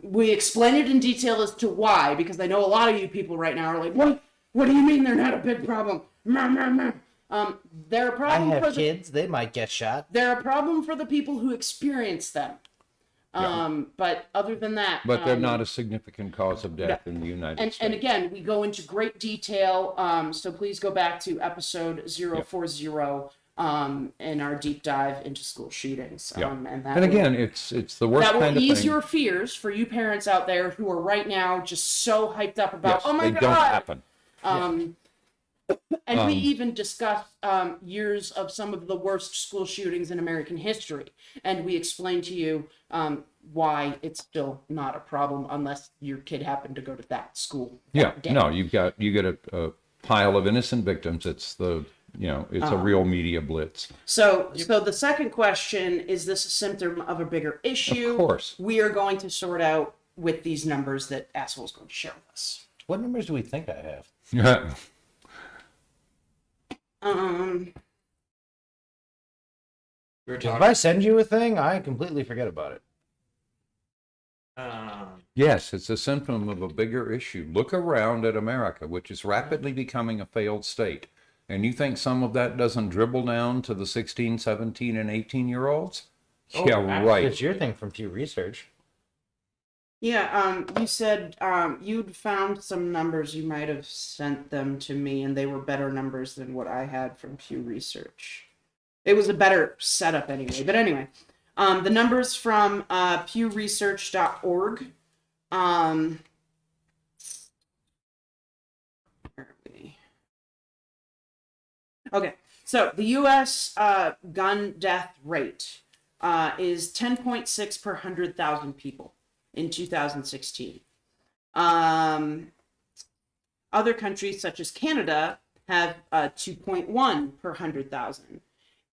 we explain it in detail as to why, because I know a lot of you people right now are like, what do you mean they're not a big problem? They're a I problem have for the kids; they might get shot. they're a problem for the people who experience them. But other than that, But they're not a significant cause of death in the United States. and again, we go into great detail. So please go back to episode 040 in our deep dive into school shootings. And again, it's the worst that will kind of ease thing. your fears for you parents out there who are right now just so hyped up about, Yes, oh my they God. don't happen. And we even discussed years of some of the worst school shootings in American history. And we explained to you why it's still not a problem unless your kid happened to go to that school. Yeah, that day. no, you get a pile of innocent victims. It's it's a real media blitz. So the second question, is this a symptom of a bigger issue? Of course. We are going to sort out with these numbers that Asshole's going to share with us. What numbers do we think I have? Yeah. If I send you a thing, I completely forget about it. Yes, it's a symptom of a bigger issue. Look around at America, which is rapidly becoming a failed state. And you think some of that doesn't dribble down to the 16, 17, and 18-year-olds? Yeah, right. It's your thing from Pew Research. Yeah, you said you'd found some numbers. You might have sent them to me, and they were better numbers than what I had from Pew Research. It was a better setup anyway. But anyway, the numbers from pewresearch.org. Where are we? Okay, so the U.S. Gun death rate is 10.6 per 100,000 people in 2016. Other countries such as Canada have 2.1 per 100,000,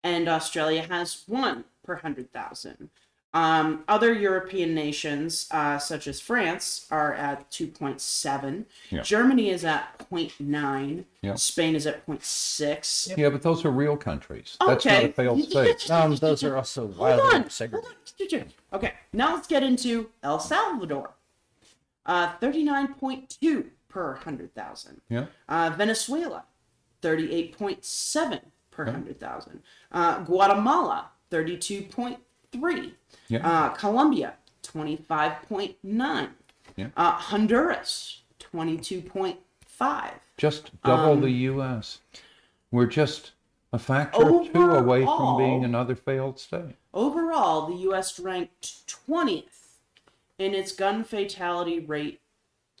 and Australia has 1 per 100,000. Other European nations, such as France, are at 2.7. Yeah. Germany is at 0.9. Yeah. Spain is at 0.6. Yeah, but those are real countries. That's not a failed state. Those are also Hold wildly on. segregated. Okay, now let's get into El Salvador. 39.2 per 100,000. Yeah. Venezuela, 38.7 per 100,000. Guatemala, 32.3. Yeah. Colombia, 25.9. Yeah. Honduras, 22.5. Just double the U.S. We're just a factor or two away from Overall- being another failed state. Overall, the U.S. ranked 20th in its gun fatality rate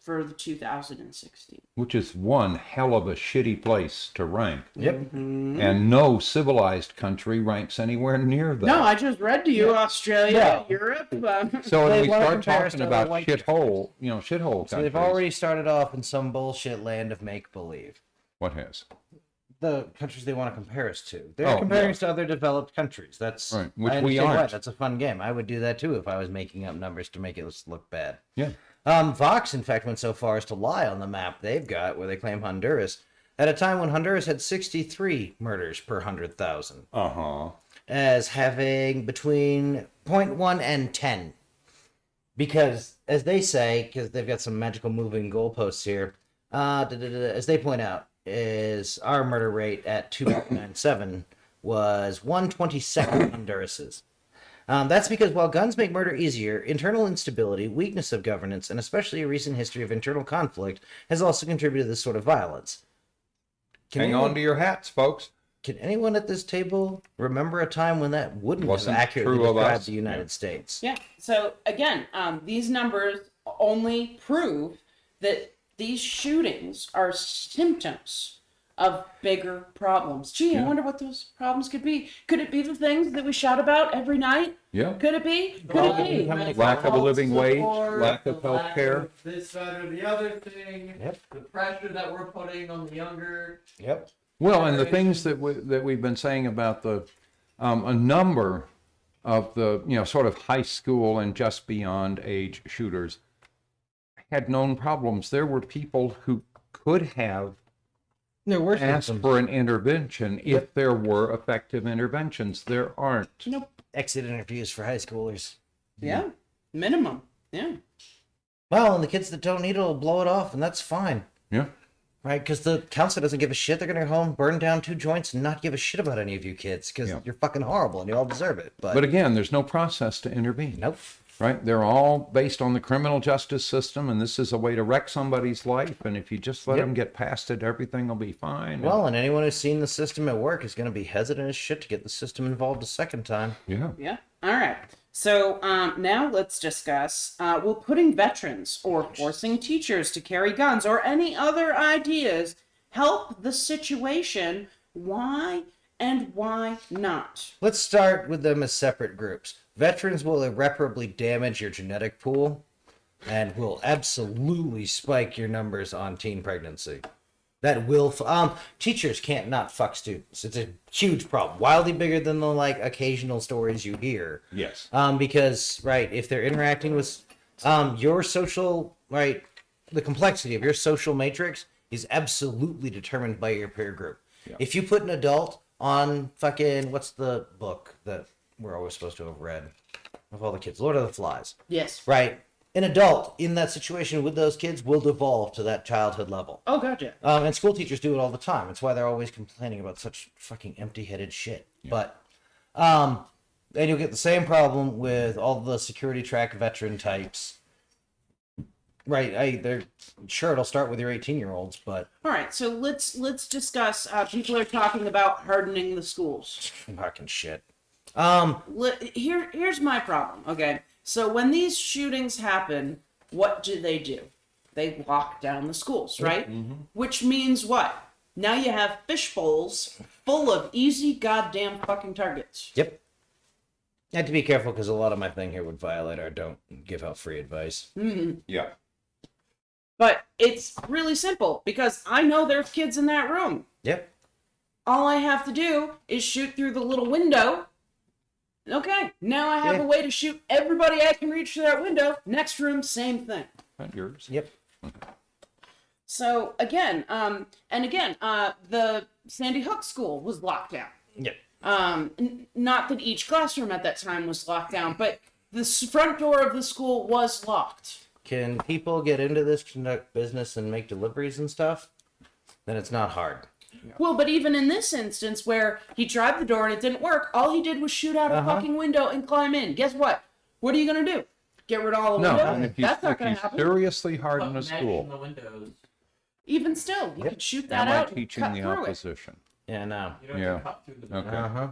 for the 2016. Which is one hell of a shitty place to rank. Yep. And no civilized country ranks anywhere near that. No, I just read to you Yeah. Australia, Europe. So when They we wanna start compare us talking to about the white- shithole, shithole So countries. they've already started off in some bullshit land of make-believe. What has? The countries they want to compare us to. They're Oh, comparing yeah. us to other developed countries. That's Right, which I we understand why. aren't. That's a fun game. I would do that too if I was making up numbers to make it look bad. Yeah. Vox, in fact, went so far as to lie on the map they've got where they claim Honduras at a time when Honduras had 63 murders per 100,000, Uh-huh. as having between 0.1 and 10. Because, as they say, because they've got some magical moving goalposts here, as they point out, is our murder rate at 2.97 was 1/22nd Honduras's. That's because while guns make murder easier, internal instability, weakness of governance, and especially a recent history of internal conflict has also contributed to this sort of violence. Hang on to your hats, folks. Can anyone at this table remember a time when that wouldn't Wasn't have accurately true of described us. the United Yeah. States? Yeah. So again, these numbers only prove that these shootings are symptoms of bigger problems. Gee, I wonder what those problems could be. Could it be the things that we shout about every night? Yeah. Could it be? Could it be? How many Lack of a living wage, Support, lack of the health lack care. of this, that, or the other thing. Yep. The pressure that we're putting on the younger. Yep. Well, and the things that we've been saying about the a number of the sort of high school and just beyond age shooters had known problems. There were people who could have There were asked symptoms. for an intervention if there were effective interventions. There aren't. Nope. Exit interviews for high schoolers. Yeah. Minimum. Yeah. Well, and the kids that don't need it will blow it off, and that's fine. Yeah. Right? Because the counselor doesn't give a shit. They're going to go home, burn down 2 joints, and not give a shit about any of you kids because Yeah. you're fucking horrible and you all deserve it. But again, there's no process to intervene. Nope. Right? They're all based on the criminal justice system, and this is a way to wreck somebody's life. And if you just let Yep. them get past it, everything will be fine. Well, and anyone who's seen the system at work is going to be hesitant as shit to get the system involved a second time. Yeah. Yeah. All right. So now let's discuss will putting veterans or forcing teachers to carry guns or any other ideas help the situation? Why and why not? Let's start with them as separate groups. Veterans will irreparably damage your genetic pool and will absolutely spike your numbers on teen pregnancy. That will teachers can't not fuck students. It's a huge problem, wildly bigger than the like occasional stories you hear. Yes. Because right, if they're interacting with your social, right, the complexity of your social matrix is absolutely determined by your peer group. Yeah. If you put an adult on fucking what's the book that we're always supposed to have read of all the kids, Lord of the Flies, Yes. right? An adult in that situation with those kids will devolve to that childhood level. Oh, gotcha. And school teachers do it all the time. It's why they're always complaining about such fucking empty-headed shit. Yeah. But, and you'll get the same problem with all the security track veteran types. Right? They're sure it'll start with your 18-year-olds, but All right. So let's discuss. People are talking about hardening the schools. fucking shit. Here's my problem. Okay. So when these shootings happen, what do? They lock down the schools, right? Which means what? Now you have fish bowls full of easy goddamn fucking targets. Yep. I have to be careful because a lot of my thing here would violate our don't give out free advice. Yeah. But it's really simple because I know there's kids in that room. Yep. All I have to do is shoot through the little window. Okay, now I have a way to shoot everybody I can reach through that window. Next room, same thing. Not yours. Yep. So again, the Sandy Hook school was locked down. Yep. Not that each classroom at that time was locked down, but the front door of the school was locked. Can people get into this, conduct business, and make deliveries and stuff? Then it's not hard. Well, but even in this instance where he tried the door and it didn't work, all he did was shoot out a fucking window and climb in. Guess what? What are you going to do? Get rid of all the No, windows? and if That's not if going you to happen. seriously harden a Mesh in school, the windows. Even still, you could shoot that am I out and teaching cut the through it. opposition? Yeah, no. You don't Yeah. have to cut through the Okay. Uh-huh.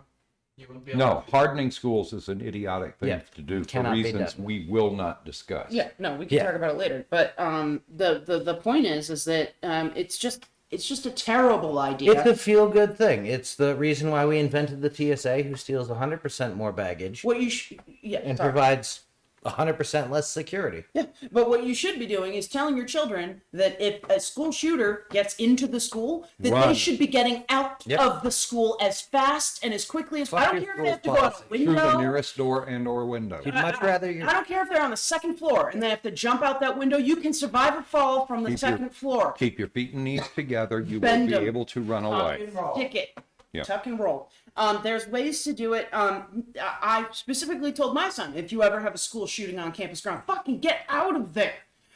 You wouldn't be able No, to- hardening schools is an idiotic thing Yeah, to do for cannot be reasons done. we will not discuss. Yeah, no, we can Yeah. talk about it later. But the point is that it's just a terrible idea. It's a feel-good thing. It's the reason why we invented the TSA, who steals 100% more baggage What you and sorry. provides 100% less security. Yeah, but what you should be doing is telling your children that if a school shooter gets into the school, that they Run. should be getting out Yep. of the school as fast and as quickly as Fuck I don't your care if they have to school's go out a policy. Through the window. nearest door and or window. You'd much rather your I don't care if they're on the second floor and they have to jump out that window. You can survive a fall from the Keep your- second floor. Keep your feet and knees together. You Bend will be them. able to run away. Kick it. Yeah. Tuck and roll. There's ways to do it. I specifically told my son, if you ever have a school shooting on campus ground, fucking get out of there.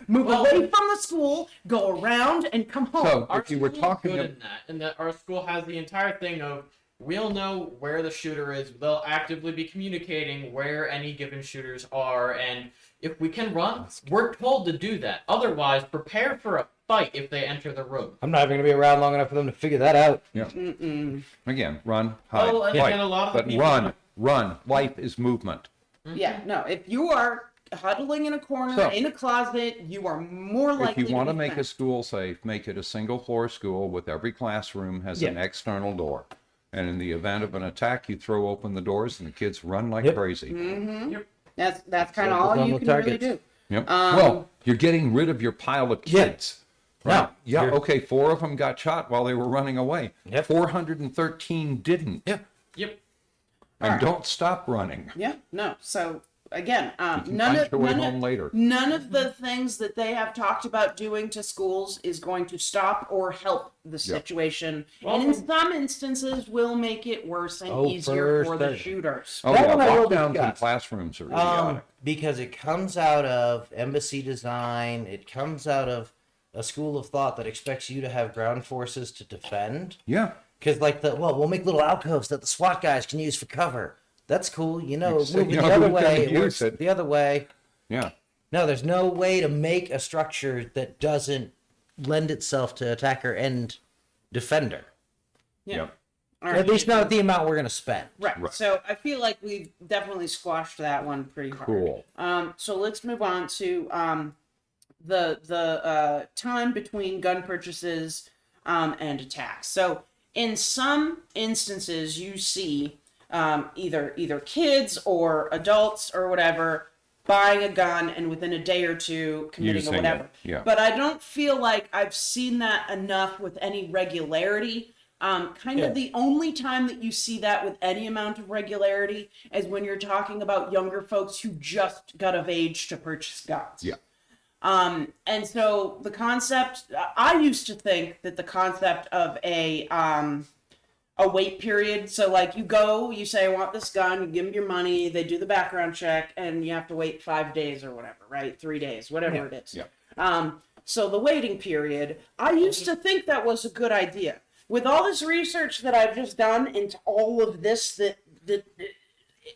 Move away from the school, go around, and come home. So Our if you were school's talking good of, in that, and that our school has the entire thing of we'll know where the shooter is. They'll actively be communicating where any given shooters are, and if we can run, we're told to do that. Otherwise, prepare for a fight if they enter the room. I'm not even going to be around long enough for them to figure that out. again, run, hide, Oh, and fight. a lot of the But people- run. Life is movement. Yeah, no. If you are huddling in a corner So- in a closet, you are more likely. If you want to be make a found. school safe, make it a single floor school with every classroom has an Yeah. external door. And in the event of an attack, you throw open the doors and the kids run like Yep. crazy. That's kind of Focus all on you the can really targets. do. Yep. Well, you're getting rid of your pile of Yeah. kids. Right. Yeah. You're- Okay. 4 of them got shot while they were running away. Yep. 413 didn't. Yeah. Yep. And don't stop running. Yeah, no. So again, You can find your way home later. none of the things that they have talked about doing to schools is going to stop or help the situation, and in some instances will make it worse and easier for the shooters. Oh, That yeah, one I will lockdowns in discuss. classrooms are idiotic. Because it comes out of embassy design. It comes out of a school of thought that expects you to have ground forces to defend. Yeah. Because we'll make little alcoves that the SWAT guys can use for cover. That's cool. Moving you the know other who's way, gonna it use works it. the other way. Yeah. No, there's no way to make a structure that doesn't lend itself to attacker and defender. Yep. All right. At least not at the amount we're going to spend. Right. So I feel like we've definitely squashed that one pretty hard. Cool. So let's move on to the time between gun purchases and attacks. So in some instances, you see either kids or adults or whatever buying a gun and within a day or two committing Using or whatever. it, yeah. But I don't feel like I've seen that enough with any regularity. Of the only time that you see that with any amount of regularity is when you're talking about younger folks who just got of age to purchase guns. Yeah. And so the concept, I used to think that the concept of a wait period. So like you say, I want this gun, you give them your money, they do the background check, and you have to wait 5 days or whatever, right? 3 days, whatever it is. Yeah. So the waiting period, I used to think that was a good idea. With all this research that I've just done into all of this, It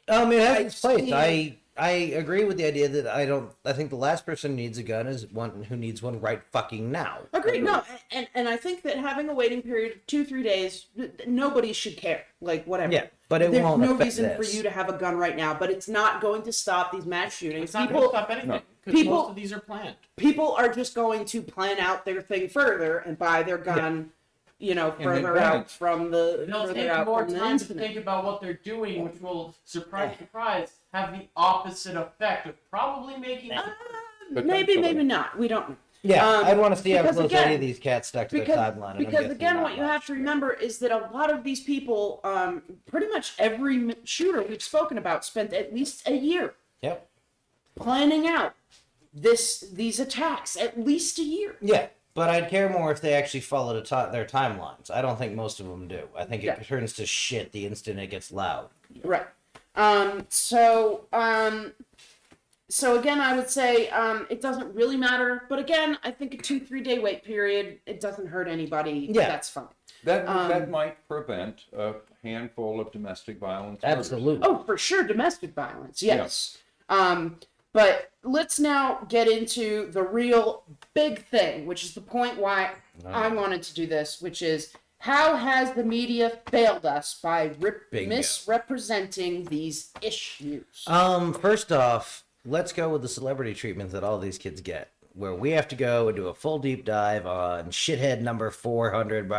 has its place. see- I agree with the idea that I think the last person who needs a gun is one who needs one right fucking now. Agreed. No, and I think that having a waiting period of 2-3 days, nobody should care. Like whatever. Yeah, but it There's won't no affect reason for this. you to have a gun right now. But it's not going to stop these mass shootings. It's not going to stop anything because people- most of these are planned. People are just going to plan out their thing further and buy their gun, further out advance. from the They'll further take out more from the time to incident. think about what they're doing, which will, surprise, have the opposite effect of probably making Maybe not. We don't know. Yeah, I'd want to see how because close again- any of these cats stuck to their timeline. and I'm Because guessing again, not what you much. have to remember is that a lot of these people, pretty much every shooter we've spoken about, spent at least a year Yep. planning out these attacks. At least a year. Yeah, but I'd care more if they actually followed their timelines. I don't think most of them do. I think it turns to shit the instant it gets loud. Right. So again, I would say it doesn't really matter. But again, I think a 2-3 day wait period, it doesn't hurt anybody. Yeah. That's fine. That might prevent a handful of domestic violence murders. Absolutely. Oh, for sure, domestic violence, yes. But let's now get into the real big thing, which is the point why I wanted to do this, which is how has the media failed us by misrepresenting these issues? First off, let's go with the celebrity treatment that all these kids get, where we have to go and do a full deep dive on shithead number 400,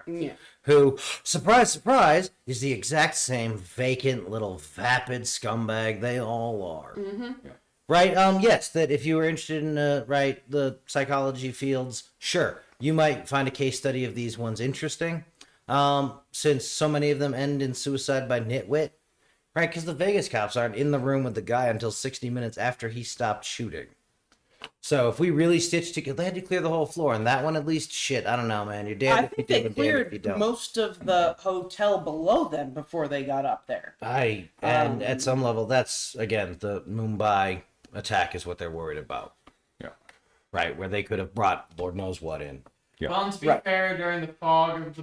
Yeah. who, surprise, surprise, is the exact same vacant little vapid scumbag they all are. Mm-hmm. Yeah. Right? Yes, that if you were interested in the psychology fields, sure, you might find a case study of these ones interesting, since so many of them end in suicide by nitwit. Right, because the Vegas cops aren't in the room with the guy until 60 minutes after he stopped shooting. So if we really stitched together, they had to clear the whole floor, and that one at least, shit, I don't know, man. You're I damned if you think do they and damned if you cleared don't. most of the hotel below them before they got up there. And at some level, that's, again, the Mumbai attack is what they're worried about. Yeah. Right, where they could have brought Lord knows what in. Yeah. Well, and to be fair, during the fog of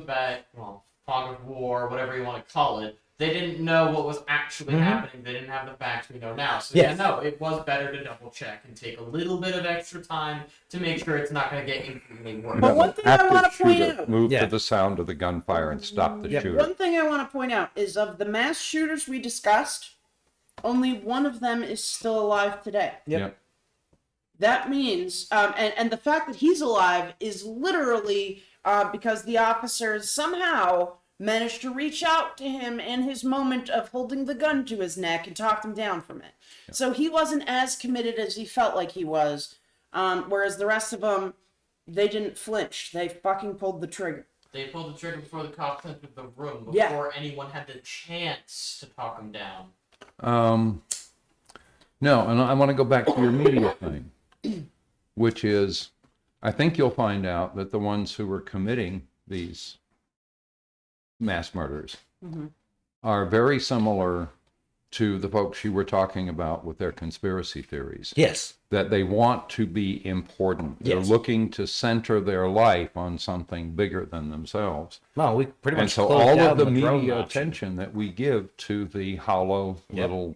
fog of war, whatever you want to call it, they didn't know what was actually happening. They didn't have the facts we know now. So Yes. it was better to double check and take a little bit of extra time to make sure it's not going to get infinitely worse. But one thing I want to point out, Move to the sound of the gunfire and stop the shooter. one thing I want to point out is of the mass shooters we discussed, only one of them is still alive today. Yep. That means, and the fact that he's alive is literally because the officers somehow managed to reach out to him in his moment of holding the gun to his neck and talked him down from it. Yep. So he wasn't as committed as he felt like he was, whereas the rest of them, they didn't flinch. They fucking pulled the trigger. They pulled the trigger before the cops entered the room, Yeah. before anyone had the chance to talk him down. No, and I want to go back to your media thing, which is, I think you'll find out that the ones who are committing these mass murders are very similar to the folks you were talking about with their conspiracy theories. Yes. That they want to be important. They're Yes. looking to center their life on something bigger than themselves. No, we pretty And much so closed all down of the drone media option. attention that we give to the hollow little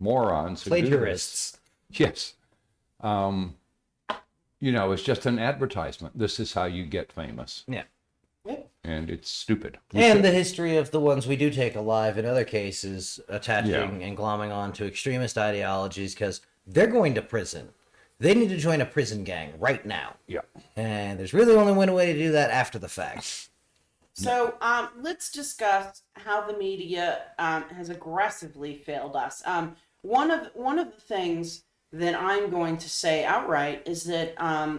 morons who do this, Plagiarists. yes, it's just an advertisement. This is how you get famous, Yeah. and it's stupid. And the history of the ones we do take alive in other cases, attaching and glomming on to extremist ideologies because they're going to prison. They need to join a prison gang right now. Yeah. And there's really only one way to do that after the fact. So let's discuss how the media has aggressively failed us. One of the things that I'm going to say outright is that,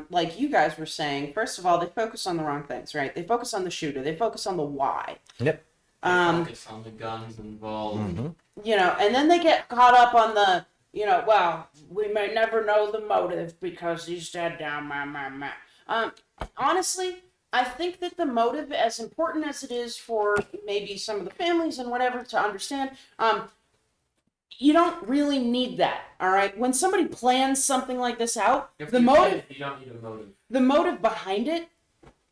like you guys were saying, first of all, they focus on the wrong things, right? They focus on the shooter. They focus on the why. Yep. Focus on the guns involved. And then they get caught up on the, well, we may never know the motive because he's dead down, honestly, I think that the motive, as important as it is for maybe some of the families and whatever to understand, you don't really need that, all right? When somebody plans something like this out, If the you motive, you don't need a motive. the motive behind it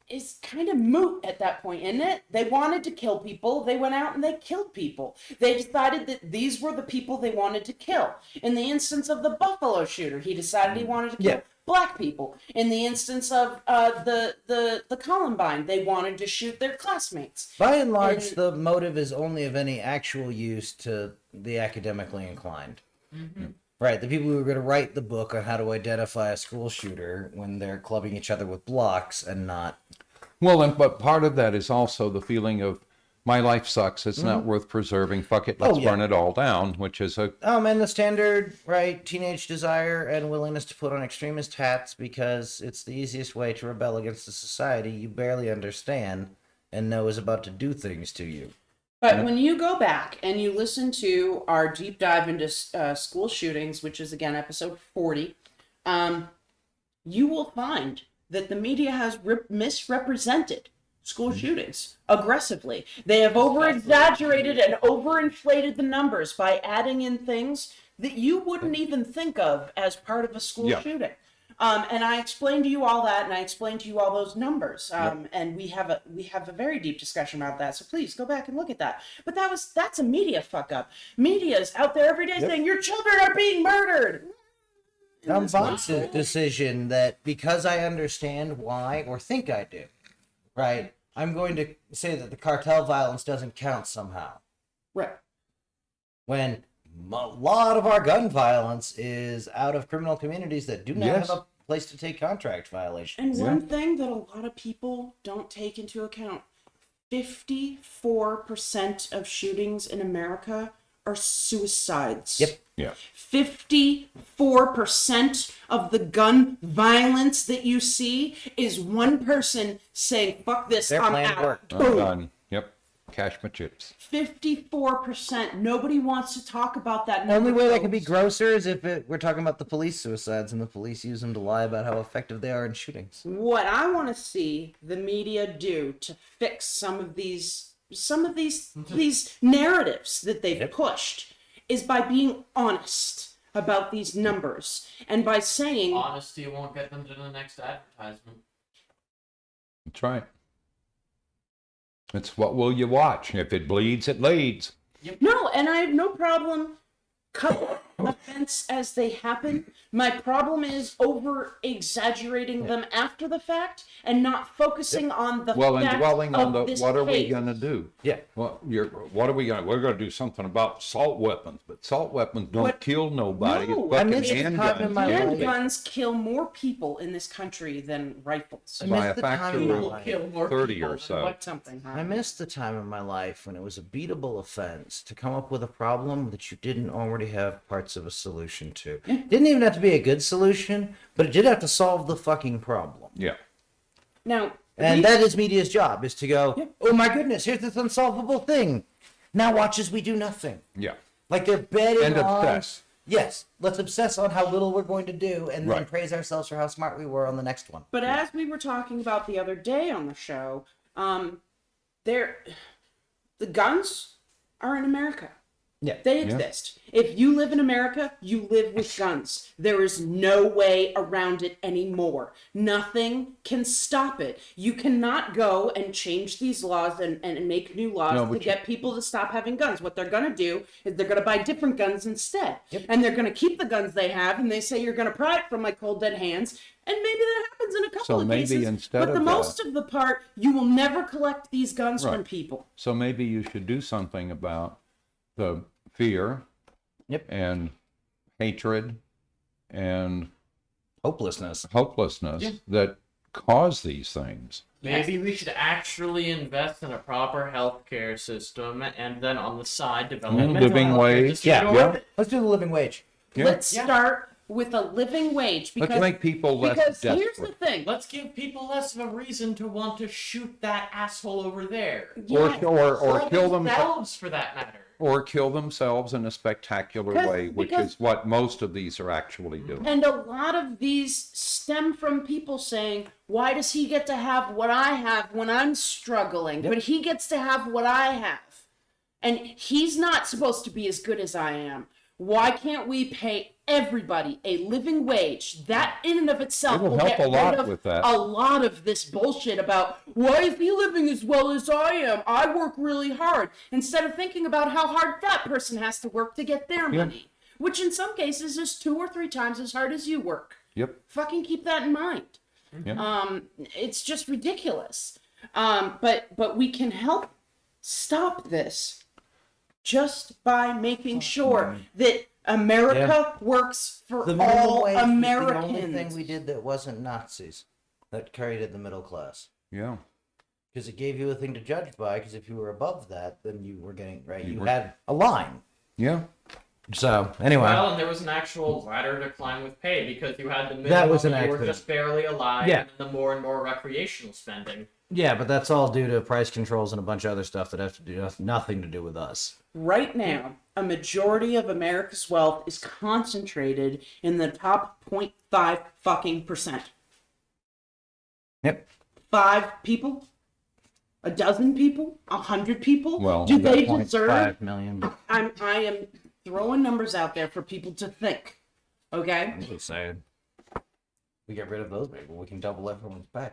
is kind of moot at that point, isn't it? They wanted to kill people. They went out and they killed people. They decided that these were the people they wanted to kill. In the instance of the Buffalo shooter, he decided he wanted to kill black people. In the instance of the Columbine, they wanted to shoot their classmates. By and large, the motive is only of any actual use to the academically inclined. Right, the people who are going to write the book on how to identify a school shooter when they're clubbing each other with blocks and not... Well, but part of that is also the feeling of, my life sucks, it's not worth preserving, fuck it, let's burn it all down, which is a... and the standard, right, teenage desire and willingness to put on extremist hats because it's the easiest way to rebel against a society you barely understand and know is about to do things to you. But when you go back and you listen to our deep dive into school shootings, which is, again, episode 40, you will find that the media has misrepresented school shootings aggressively. They have over-exaggerated and overinflated the numbers by adding in things that you wouldn't even think of as part of a school shooting. And I explained to you all that, and I explained to you all those numbers. And we have a very deep discussion about that. So please go back and look at that. But that's a media fuck up. Media's out there every day saying your children are being murdered. Vought's decision that because I understand why or think I do, right, I'm going to say that the cartel violence doesn't count somehow. Right. When a lot of our gun violence is out of criminal communities that do not have a place to take contract violations. And one thing that a lot of people don't take into account, 54% of shootings in America are suicides. Yep. Yeah. 54% of the gun violence that you see is one person saying, fuck this, Their I'm plan out. worked. Boom. Done. Yep. Cash my chips. 54%. Nobody wants to talk about that number. The only way that could be folks. grosser is if we're talking about the police suicides and the police use them to lie about how effective they are in shootings. What I want to see the media do to fix some of these narratives that they've pushed is by being honest about these numbers and by saying Honesty won't get them to the next advertisement. That's right. It's what will you watch? If it bleeds, it leads. no, and I have no problem covering events as they happen. My problem is over exaggerating them after the fact and not focusing on the Well, and fact dwelling of on the this what are we case. going to do? Yeah. Well, what are we going to? We're going to do something about assault weapons, but assault weapons don't kill nobody. No, Fucking I missed the time handguns in my kill life. people Handguns kill more people in this country than rifles. I by missed a the time factor in my of life. Kill more 30 people or than so. what something, huh? I missed the time in my life when it was a beatable offense to come up with a problem that you didn't already have parts of a solution to. Didn't even have to be a good solution, but it did have to solve the fucking problem. Yeah. Now, And that is media's job, is to go, oh my goodness, here's this unsolvable thing. Now watch as we do nothing. Yeah. Like they're betting And on obsess. Yes, let's obsess on how little we're going to do and then Right. praise ourselves for how smart we were on the next one. But as we were talking about the other day on the show, the guns are in America. Yeah. They exist. If you live in America, you live with guns. There is no way around it anymore. Nothing can stop it. You cannot go and change these laws and make new laws No, to but get people to stop having guns. What they're going to do is they're going to buy different guns instead. Yep. And they're going to keep the guns they have, and they say you're going to pry it from my cold dead hands. And maybe that happens in a couple So of maybe cases. instead But of the that- most of the part, you will never collect these guns from Right. people. So maybe you should do something about the fear Yep. and hatred and Hopelessness. hopelessness that cause these things. Maybe we should actually invest in a proper healthcare system, and then on the side develop Mm, mental living health care wage. just Yeah. to Yeah. Let's do the living wage. Yeah. Let's Yeah. start with a living wage. Because Let's make people less Because desperate. here's the thing. Let's give people less of a reason to want to shoot that asshole over there. Yeah. Or kill them, themselves, for that matter. or kill themselves in a spectacular way, which because- is what most of these are actually doing. And a lot of these stem from people saying, why does he get to have what I have when I'm struggling? But he gets to have what I have. And he's not supposed to be as good as I am. Why can't we pay everybody a living wage? That in and of itself It'll will help get a lot rid of with that. a lot of this bullshit about why is he living as well as I am? I work really hard. Instead of thinking about how hard that person has to work to get their money. Which in some cases is 2 or 3 times as hard as you work. Yep. Fucking keep that in mind. Yeah. It's just ridiculous. But we can help stop this just by making sure that America works for The minimum all wage was Americans. the only thing we did that wasn't Nazis that created the middle class. Yeah. Because it gave you a thing to judge by, because if you were above that, then you were getting, right, you were- had a line. Yeah. So, anyway. Well, and there was an actual ladder decline with pay because you had the minimum, That was an you were accident. just barely alive, Yeah. and then the more and more recreational spending. Yeah, but that's all due to price controls and a bunch of other stuff that have to do nothing to do with us. Right now, a majority of America's wealth is concentrated in the top 0.5 fucking percent. Yep. 5 people? A dozen people? 100 people? Well, do that they point, deserve? 5 million. I am throwing numbers out there for people to think. Okay? I'm just saying. We get rid of those people, we can double everyone's pay.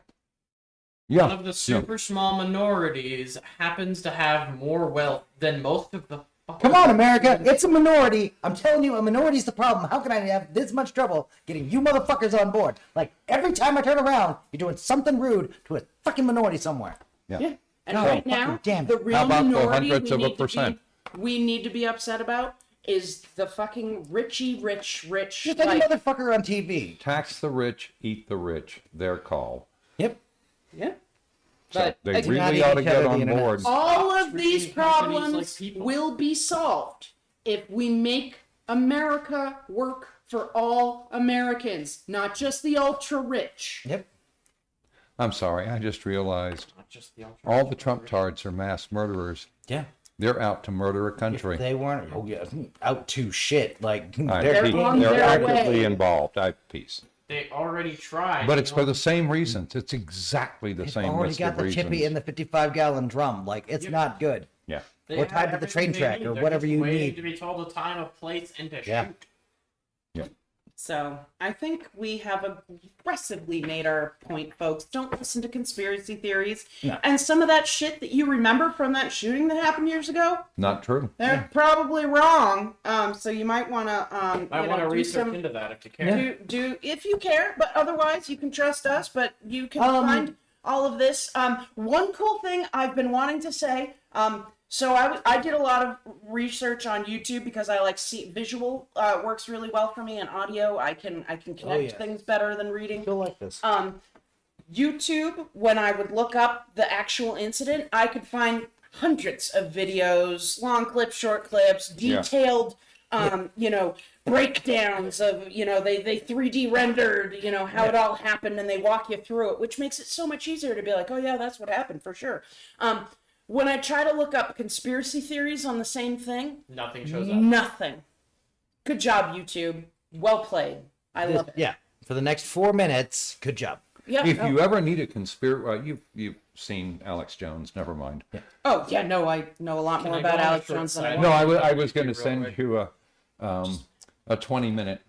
Yeah. One of the super small minorities happens to have more wealth than most of the. Come on, America! It's a minority! I'm telling you, a minority's the problem. How can I have this much trouble getting you motherfuckers on board? Like, every time I turn around, you're doing something rude to a fucking minority somewhere. Yeah. And God, right fucking now, damn it. the real How about the minority hundredths of a we percent? need to be upset about is the fucking rich. Just like, any motherfucker on TV. Tax the rich, eat the rich. Their call. Yep. yeah. So But they Like, really not ought to each get other, the on internet. board. all of these Treating companies problems like people. will be solved if we make America work for all Americans, not just the ultra rich. Yep. I'm sorry, I just realized Not just the all the Trump tards are mass murderers. Yeah. They're out to murder a country. They weren't out to shit. Like, They're people. on They're their actively way. involved. Peace. They already tried. But it's you for know? the same reasons. It's exactly the They've same already list got of the reasons. chippy and the 55-gallon drum. Like, it's not good. Yeah. They We're have tied to the train everything they track need. or They're whatever just you waiting need. to be told a time, a place, and to Yeah. shoot. Yeah. So I think we have aggressively made our point, folks. Don't listen to conspiracy theories. No. And some of that shit that you remember from that shooting that happened years ago, Not true. they're probably wrong. So you might want to I want to research into that if you care. do if you care, but otherwise you can trust us. But you can find all of this. One cool thing I've been wanting to say. So I did a lot of research on YouTube because I like visual works really well for me, and audio I can connect yeah. things better than reading. Feel like this. YouTube, when I would look up the actual incident, I could find hundreds of videos, long clips, short clips, detailed, breakdowns of, they 3D rendered, how it all happened, and they walk you through it, which makes it so much easier to be like, oh yeah, that's what happened for sure. When I try to look up conspiracy theories on the same thing, Nothing shows up. nothing. Good job, YouTube. Well played. I love it. Yeah. For the next 4 minutes, good job. Yeah. If no. you ever need a conspiracy, you've seen Alex Jones. Never mind. Oh yeah, no, I know a lot Can more I go about on a Alex short Jones than I side? want. No, I was going to Real send quick. you a 20-minute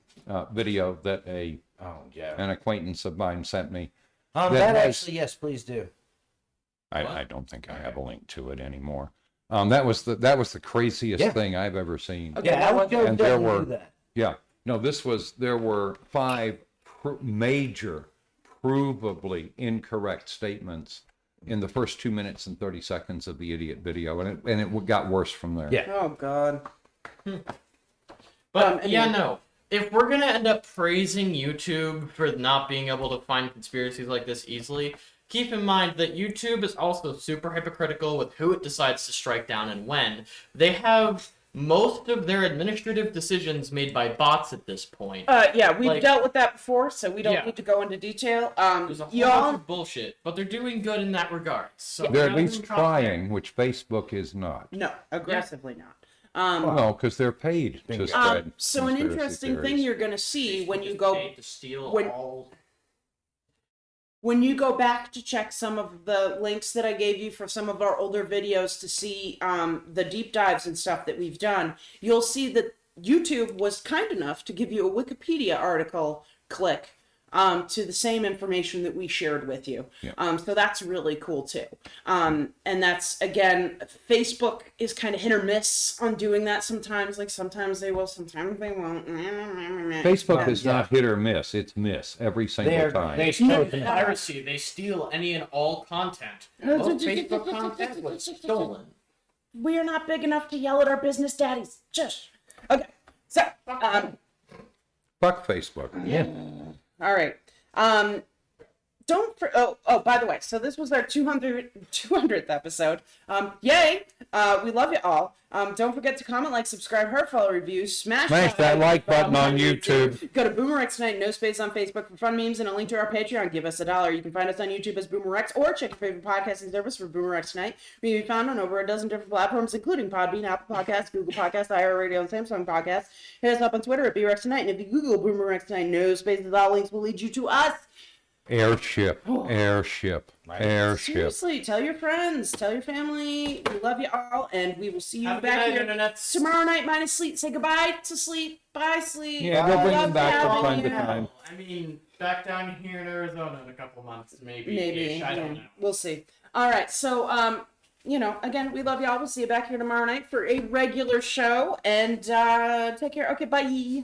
video that an acquaintance of mine sent me. That has- actually, yes, please do. I don't think I have a link to it anymore. That was the craziest Yeah. thing I've ever seen. Okay, Yeah, that Alex was- Jones And there doesn't were- do that. Yeah, no, there were 5 major, provably incorrect statements in the first 2 minutes and 30 seconds of the idiot video, and it got worse from there. Yeah. Oh God. But yeah, anyway. no. If we're gonna end up praising YouTube for not being able to find conspiracies like this easily, keep in mind that YouTube is also super hypocritical with who it decides to strike down and when. They have most of their administrative decisions made by bots at this point. Yeah, we've Like- dealt with that before, so we don't Yeah. need to go into detail. There's a whole bunch Y'all, of bullshit, but they're doing good in that regard. So They're at nothing least to talk there. trying, which Facebook is not. no, aggressively not. No, because they're paid to spread. So an conspiracy interesting thing theories. you're going to see when you Just go paid to steal when- all. when you go back to check some of the links that I gave you for some of our older videos to see the deep dives and stuff that we've done, you'll see that YouTube was kind enough to give you a Wikipedia article click to the same information that we shared with you. Yeah. So that's really cool too. And that's, again, Facebook is kind of hit or miss on doing that sometimes. Like sometimes they will, sometimes they won't. Facebook is not hit or miss. It's miss every single time. They Piracy, they steal any and all content. Most Facebook content was stolen. We are not big enough to yell at our business daddies. Just okay. So, Fuck Facebook. Yeah. all right. Don't by the way, so this was our 200th episode. Yay! We love you all. Don't forget to comment, like, subscribe, heart, follow, review, smash that like button on YouTube. Go to BoomerRexTonight, no space on Facebook for fun memes and a link to our Patreon. Give us $1. You can find us on YouTube as BoomerRex or check your favorite podcasting service for BoomerRexTonight. We can be found on over a dozen different platforms, including Podbean, Apple Podcasts, Google Podcasts, iHeartRadio, and Samsung Podcasts. Hit us up on Twitter at BoomerRexTonight, and if you Google BoomerRexTonight, no spaces, all links will lead you to us. Airship. Seriously, tell your friends, tell your family. We love you all, and we will see you Have a good back night, here internets. tomorrow night minus Sleet. Say goodbye to Sleet. Bye, Sleet. Yeah, they'll bring Love them back from having time to you. time. I mean, back down here in Arizona in a couple months, maybe. Maybe. I don't know. We'll see. All right, so again, we love y'all. We'll see you back here tomorrow night for a regular show, and take care. Okay, bye.